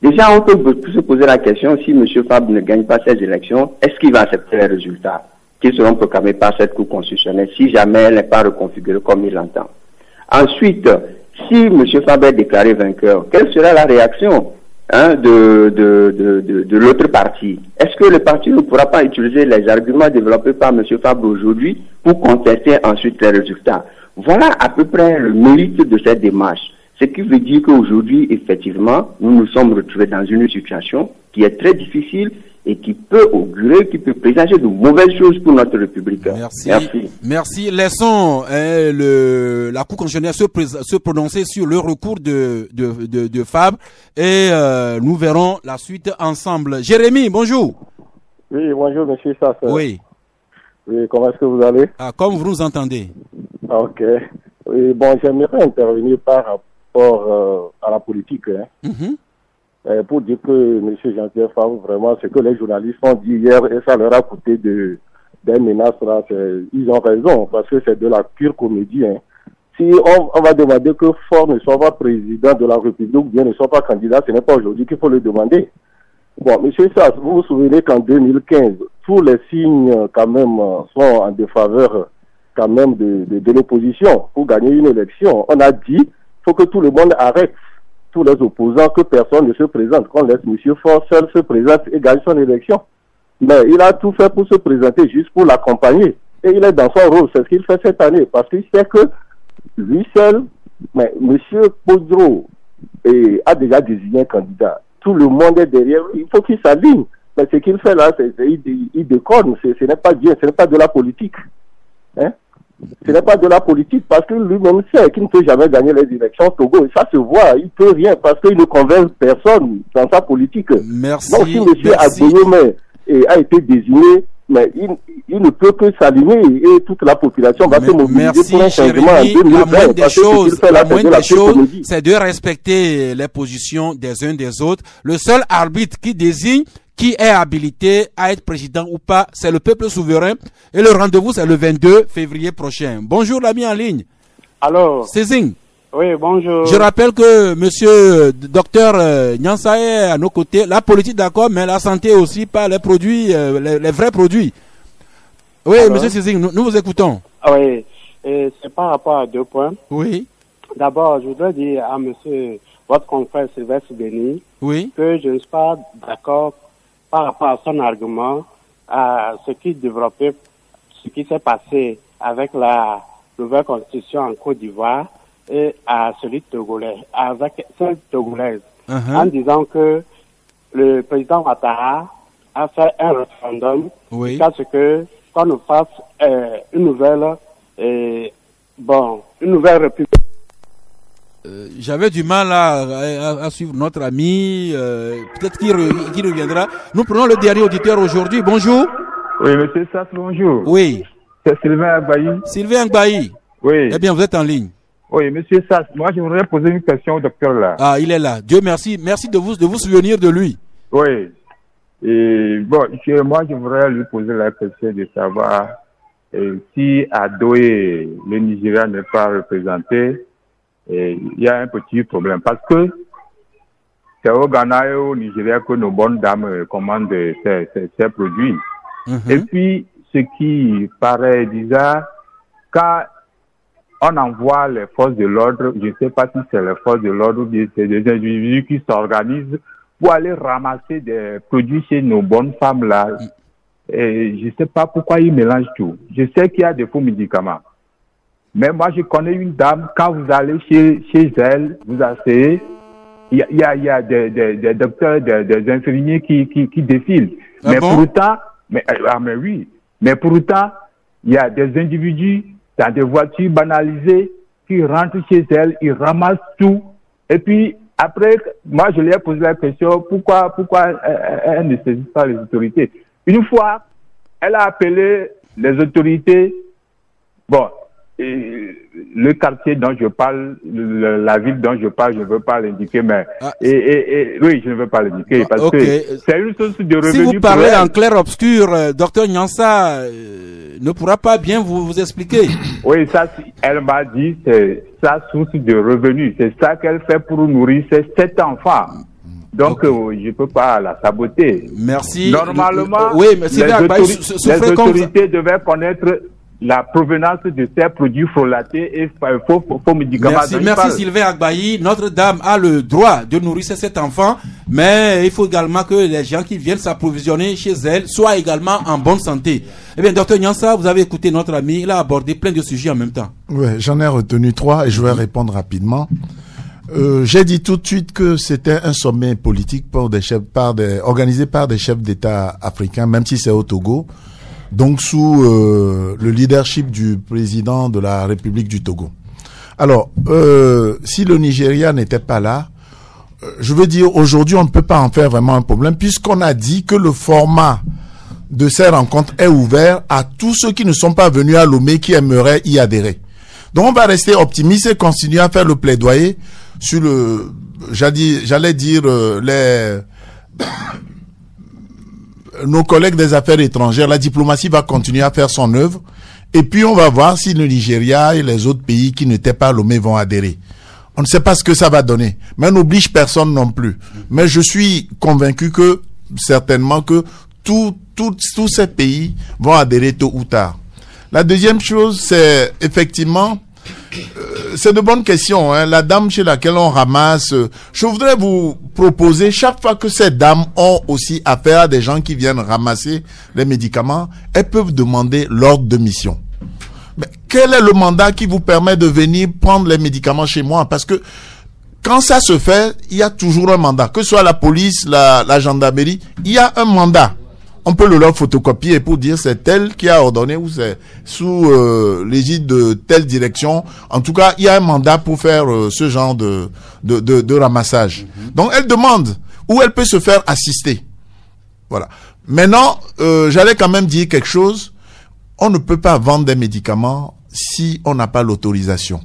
Déjà, on peut se poser la question, si M. Fabre ne gagne pas ces élections, est-ce qu'il va accepter les résultats qui seront proclamés par cette Cour constitutionnelle si jamais elle n'est pas reconfigurée comme il l'entend? Ensuite, si M. Fabre est déclaré vainqueur, quelle sera la réaction de l'autre parti? Est-ce que le parti ne pourra pas utiliser les arguments développés par M. Fabre aujourd'hui pour contester ensuite les résultats? Voilà à peu près le mérite de cette démarche. Ce qui veut dire qu'aujourd'hui, effectivement, nous nous sommes retrouvés dans une situation qui est très difficile et qui peut augurer, qui peut présager de mauvaises choses pour notre République. Merci. Laissons la Cour constitutionnelle se prononcer sur le recours de Fabre et nous verrons la suite ensemble. Jérémy, bonjour. Oui, bonjour, monsieur Sass. Oui. Oui, comment est-ce que vous allez? Comme vous nous entendez. Ok. Oui, j'aimerais intervenir par rapport à la politique, pour dire que M. Jean-Pierre Fabre, vraiment, ce que les journalistes ont dit hier, et ça leur a coûté des menaces, là, ils ont raison, parce que c'est de la pure comédie. Si on va demander que Faure ne soit pas président de la République ou bien ne soit pas candidat, ce n'est pas aujourd'hui qu'il faut le demander. M. Sass, vous vous souvenez qu'en 2015, tous les signes, quand même, sont en défaveur, quand même, de l'opposition pour gagner une élection. On a dit faut que tout le monde arrête, tous les opposants, que personne ne se présente, qu'on laisse M. Faure seul se présente et gagne son élection. Mais il a tout fait pour se présenter, juste pour l'accompagner. Et il est dans son rôle, c'est ce qu'il fait cette année, parce qu'il sait que lui seul, mais M. Podro a déjà désigné un candidat. Tout le monde est derrière lui, il faut qu'il s'aligne. Mais ce qu'il fait là, il déconne, ce n'est pas bien, ce n'est pas de la politique. Ce n'est pas de la politique parce que lui-même sait qu'il ne peut jamais gagner les élections au Togo. Et ça se voit, il ne peut rien parce qu'il ne convainc personne dans sa politique. Merci. Donc si M. Agoyome a été désigné, mais il ne peut que s'aligner et toute la population va se mobiliser pour un changement en 2020. La moindre des choses, c'est de respecter les positions des uns des autres. Le seul arbitre qui désigne qui est habilité à être président ou pas, c'est le peuple souverain. Et le rendez-vous, c'est le 22 février prochain. Bonjour, l'ami en ligne. Alors. Cézing. Oui, bonjour. Je rappelle que monsieur docteur Nyansa est à nos côtés. La politique, d'accord, mais la santé aussi, pas les produits, les vrais produits. Oui, alors, monsieur Cézing, nous vous écoutons. Oui, c'est par rapport à 2 points. Oui. D'abord, je voudrais dire à monsieur, votre confrère Sylvestre Denis, oui, que je ne suis pas d'accord par rapport à son argument, à ce qui développait, ce qui s'est passé avec la nouvelle constitution en Côte d'Ivoire et à celui togolais, avec celle togolaise, en disant que le président Ouattara a fait un référendum, jusqu'à ce que qu'on nous fasse une nouvelle république. J'avais du mal à suivre notre ami, peut-être qu'il reviendra. Nous prenons le dernier auditeur aujourd'hui. Bonjour. Oui, monsieur Sass, bonjour. Oui. C'est Sylvain Agbaï. Sylvain Agbaï. Oui. Eh bien, vous êtes en ligne. Oui, monsieur Sass, moi je voudrais poser une question au docteur là. Ah, il est là. Dieu merci. Merci de vous souvenir de lui. Oui. Et bon, moi je voudrais lui poser la question de savoir si à Doué, le Nigeria n'est pas représenté, il y a un petit problème. Parce que c'est au Ghana et au Nigeria que nos bonnes dames commandent ces produits. Et puis, ce qui paraît bizarre, quand on envoie les forces de l'ordre, je ne sais pas si c'est les forces de l'ordre ou bien c'est des individus qui s'organisent pour aller ramasser des produits chez nos bonnes femmes là. Et je ne sais pas pourquoi ils mélangent tout. Je sais qu'il y a des faux médicaments. Mais moi, je connais une dame, quand vous allez chez elle, vous asseyez, il y a des docteurs, des infirmiers qui défilent. Ah mais bon? pourtant, mais oui, mais pourtant, il y a des individus dans des voitures banalisées qui rentrent chez elle, ils ramassent tout. Et puis, après, moi, je lui ai posé la question, pourquoi elle ne saisit pas les autorités? Une fois, elle a appelé les autorités. Bon, le quartier dont je parle, la ville dont je parle, je ne veux pas l'indiquer, mais oui, je ne veux pas l'indiquer parce que c'est une source de revenus. Si vous parlez en clair-obscur, docteur Nyansa ne pourra pas bien vous expliquer. Oui, ça, elle m'a dit, c'est sa source de revenus. C'est ça qu'elle fait pour nourrir ses 7 enfants. Donc, je ne peux pas la saboter. Merci. Normalement, oui, mais les autorités devaient connaître la provenance de ces produits frelatés et faux médicaments. Merci Sylvain Agbaï. Notre-Dame a le droit de nourrir ses 7 enfants, mais il faut également que les gens qui viennent s'approvisionner chez elle soient également en bonne santé. Eh bien, docteur Nyansa, vous avez écouté notre ami, il a abordé plein de sujets en même temps. Oui, j'en ai retenu 3 et je vais répondre rapidement. J'ai dit tout de suite que c'était un sommet politique organisé par des chefs d'État africains, même si c'est au Togo. Donc sous le leadership du président de la République du Togo. Alors, si le Nigeria n'était pas là, je veux dire, aujourd'hui, on ne peut pas en faire vraiment un problème, puisqu'on a dit que le format de ces rencontres est ouvert à tous ceux qui ne sont pas venus à Lomé, qui aimeraient y adhérer. Donc, on va rester optimiste et continuer à faire le plaidoyer sur j'allais dire, nos collègues des affaires étrangères. La diplomatie va continuer à faire son œuvre. Et puis, on va voir si le Nigeria et les autres pays qui n'étaient pas à Lomé vont adhérer. On ne sait pas ce que ça va donner. Mais on n'oblige personne non plus. Mais je suis convaincu que, certainement, que tous ces pays vont adhérer tôt ou tard. La deuxième chose, c'est effectivement, c'est de bonnes questions, hein. La dame chez laquelle on ramasse, je voudrais vous proposer, chaque fois que ces dames ont aussi affaire à des gens qui viennent ramasser les médicaments, elles peuvent demander l'ordre de mission. Mais quel est le mandat qui vous permet de venir prendre les médicaments chez moi? Parce que quand ça se fait, il y a toujours un mandat. Que ce soit la police, la gendarmerie, il y a un mandat. On peut le leur photocopier pour dire c'est tel qui a ordonné ou c'est sous l'égide de telle direction. En tout cas, il y a un mandat pour faire ce genre de ramassage. Donc, elle demande où elle peut se faire assister. Voilà. Maintenant, j'allais quand même dire quelque chose. On ne peut pas vendre des médicaments si on n'a pas l'autorisation.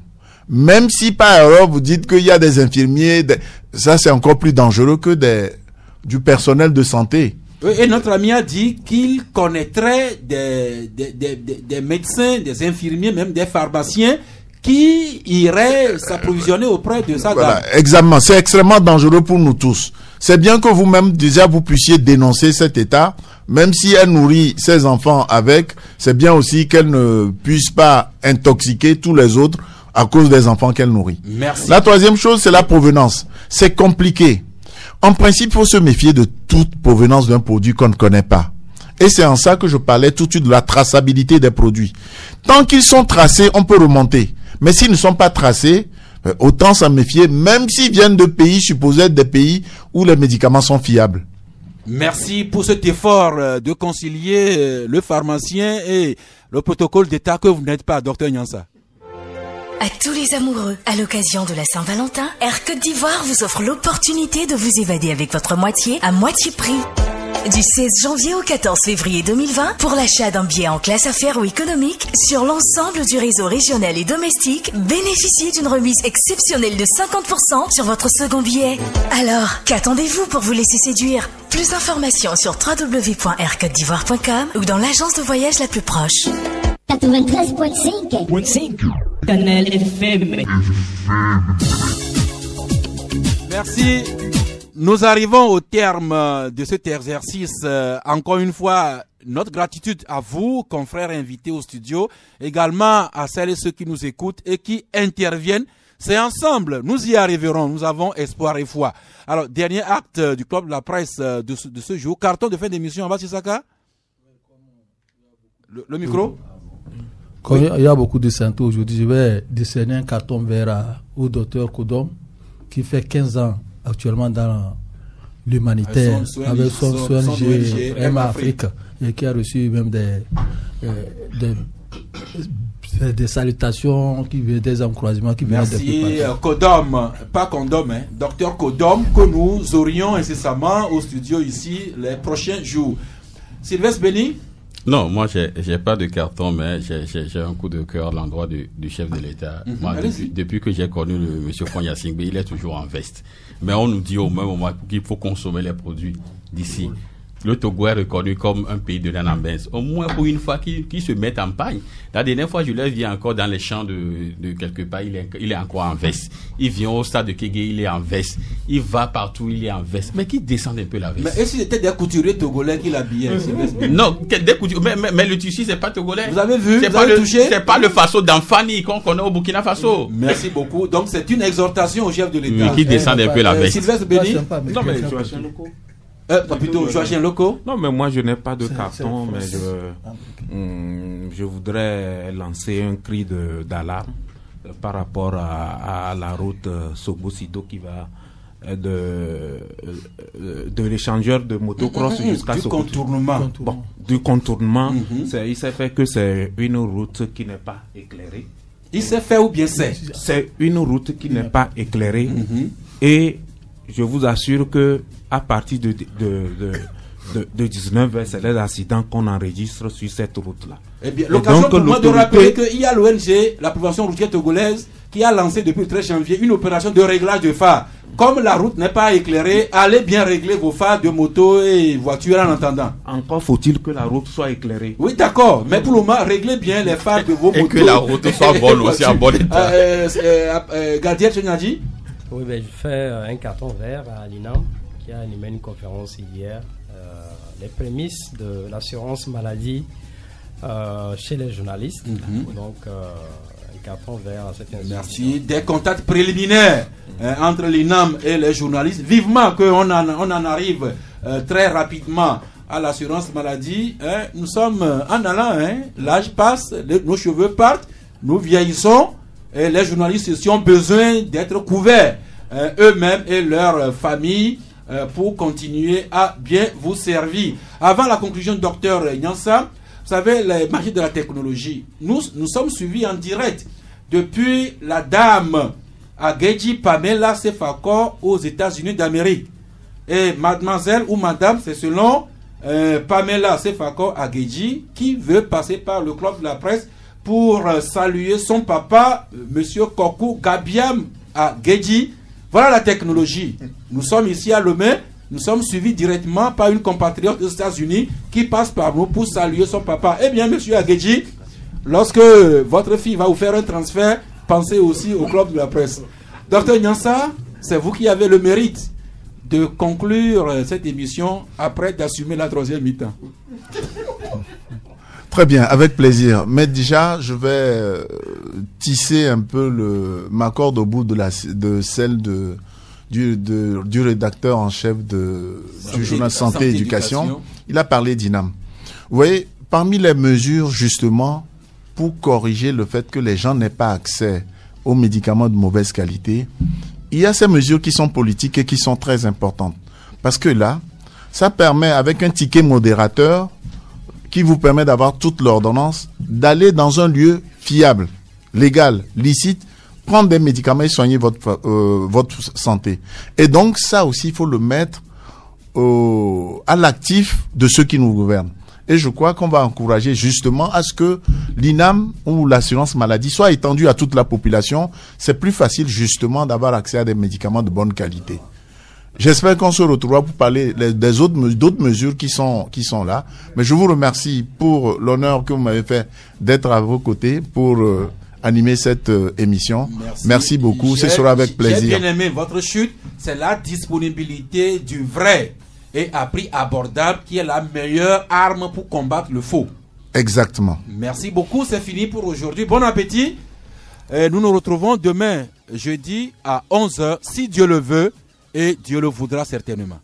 Même si par erreur vous dites qu'il y a des infirmiers, ça c'est encore plus dangereux que du personnel de santé. Et notre ami a dit qu'il connaîtrait des médecins, des infirmiers, même des pharmaciens qui iraient s'approvisionner auprès de ça. Voilà, exactement. C'est extrêmement dangereux pour nous tous. C'est bien que vous-même, déjà, vous puissiez dénoncer cet état, même si elle nourrit ses enfants avec, c'est bien aussi qu'elle ne puisse pas intoxiquer tous les autres à cause des enfants qu'elle nourrit. Merci. La troisième chose, c'est la provenance. C'est compliqué. En principe, il faut se méfier de toute provenance d'un produit qu'on ne connaît pas. Et c'est en ça que je parlais tout de suite de la traçabilité des produits. Tant qu'ils sont tracés, on peut remonter. Mais s'ils ne sont pas tracés, autant s'en méfier, même s'ils viennent de pays supposés être des pays où les médicaments sont fiables. Merci pour cet effort de concilier le pharmacien et le protocole d'État que vous n'êtes pas, Dr Nyansa. À tous les amoureux, à l'occasion de la Saint-Valentin, Air Côte d'Ivoire vous offre l'opportunité de vous évader avec votre moitié à moitié prix. Du 16 janvier au 14 février 2020, pour l'achat d'un billet en classe affaires ou économique, sur l'ensemble du réseau régional et domestique, bénéficiez d'une remise exceptionnelle de 50% sur votre second billet. Alors, qu'attendez-vous pour vous laisser séduire? Plus d'informations sur www.aircotedivoire.com ou dans l'agence de voyage la plus proche. 93.5 Canal FM. Merci. Nous arrivons au terme de cet exercice. Encore une fois, notre gratitude à vous, confrères invités au studio, également à celles et ceux qui nous écoutent et qui interviennent. C'est ensemble, nous y arriverons, nous avons espoir et foi. Alors, dernier acte du club de la presse de ce jour, carton de fin d'émission, en bas, Sissaka. Le micro. Comme il y a beaucoup de santé aujourd'hui, je vais décerner un carton vert au docteur Kodom, qui fait 15 ans actuellement dans l'humanitaire avec son ONG M Afrique et qui a reçu même des salutations, des encouragements qui viennent Merci Kodom, pas Condom, hein, docteur Kodom, que nous aurions incessamment au studio ici les prochains jours. Sylvestre Béni. Non, moi, j'ai pas de carton, mais j'ai un coup de cœur à l'endroit du chef de l'État. Moi, depuis que j'ai connu le monsieur Fonya Singbe, il est toujours en veste. Mais on nous dit au même moment qu'il faut consommer les produits d'ici. Le Togo est reconnu comme un pays de l'anambens. Au moins pour une fois qu'ils se mettent en pagne. La dernière fois, je l'ai vu encore dans les champs de quelque part, il est encore en veste. Il vient au stade de Kégué, il est en veste. Il va partout, il est en veste. Mais qui descend un peu la veste? Mais est-ce que c'était des couturiers togolais qui l'habillaient? Non, des couturiers. Mais le tissu, c'est pas togolais. Vous avez vu? C'est pas le faso d'Anfani qu'on connaît au Burkina Faso. Merci beaucoup. Donc c'est une exhortation au chef de l'État. Qui descend un peu la veste. Sylvestre Béni. Non, mais Joachim Loko. Plutôt Joachim Loko. Non, mais moi je n'ai pas de carton, mais je voudrais lancer un cri d'alarme par rapport à la route Sogo-Sido qui va de l'échangeur de motocross jusqu'à Sogo. Contournement. Bon, du contournement. Il s'est fait que c'est une route qui n'est pas éclairée. Il s'est fait ou bien c'est? C'est une route qui n'est pas éclairée et je vous assure que à partir de 19h, c'est les accidents qu'on enregistre sur cette route-là. Eh bien, l'occasion pour moi de rappeler qu'il y a l'ONG, la prévention routière togolaise, qui a lancé depuis le 13 janvier une opération de réglage de phares. Comme la route n'est pas éclairée, allez bien régler vos phares de moto et voitures en attendant. Encore faut-il que la route soit éclairée. Oui, d'accord, mais pour le moment, réglez bien les phares de vos motos. Et que la route soit bonne aussi, en bon état. Gadiel Chenadji. Oui, ben, je fais un carton vert à l'INAM qui a animé une conférence hier. Les prémices de l'assurance maladie chez les journalistes. Donc, un carton vert à cette institution. Merci. Des contacts préliminaires entre l'INAM et les journalistes. Vivement qu'on en arrive très rapidement à l'assurance maladie. Nous sommes en allant. L'âge passe, nos cheveux partent, nous vieillissons. Et les journalistes aussi ont besoin d'être couverts eux-mêmes et leurs familles pour continuer à bien vous servir. Avant la conclusion du docteur Nyansa, vous savez, les magies de la technologie, nous sommes suivis en direct depuis la dame Ageji Pamela Sefako aux États-Unis d'Amérique. Et mademoiselle ou madame, c'est selon Pamela Sefako Ageji, qui veut passer par le club de la presse pour saluer son papa, Monsieur Kokou Gabiam Ageji. Voilà la technologie. Nous sommes ici à Lomé, nous sommes suivis directement par une compatriote des États-Unis qui passe par nous pour saluer son papa. Eh bien, Monsieur Ageji, lorsque votre fille va vous faire un transfert, pensez aussi au club de la presse. Docteur Nyansa, c'est vous qui avez le mérite de conclure cette émission après d'assumer la 3e mi-temps. Très bien, avec plaisir. Mais déjà, je vais tisser un peu ma corde au bout de celle du rédacteur en chef du journal Santé et Éducation. Il a parlé d'INAM. Vous voyez, parmi les mesures justement pour corriger le fait que les gens n'aient pas accès aux médicaments de mauvaise qualité, il y a ces mesures qui sont politiques et qui sont très importantes. Parce que là, ça permet, avec un ticket modérateur, qui vous permet d'avoir toute l'ordonnance, d'aller dans un lieu fiable, légal, licite, prendre des médicaments et soigner votre santé. Et donc, ça aussi, il faut le mettre à l'actif de ceux qui nous gouvernent. Et je crois qu'on va encourager justement à ce que l'INAM ou l'assurance maladie soit étendue à toute la population. C'est plus facile justement d'avoir accès à des médicaments de bonne qualité. J'espère qu'on se retrouvera pour parler d'autres mesures qui sont là. Mais je vous remercie pour l'honneur que vous m'avez fait d'être à vos côtés pour animer cette émission. Merci beaucoup. Ce sera avec plaisir. J'ai bien aimé votre chute. C'est la disponibilité du vrai et à prix abordable qui est la meilleure arme pour combattre le faux. Exactement. Merci beaucoup. C'est fini pour aujourd'hui. Bon appétit. Nous nous retrouvons demain, jeudi, à 11h, si Dieu le veut. Et Dieu le voudra certainement.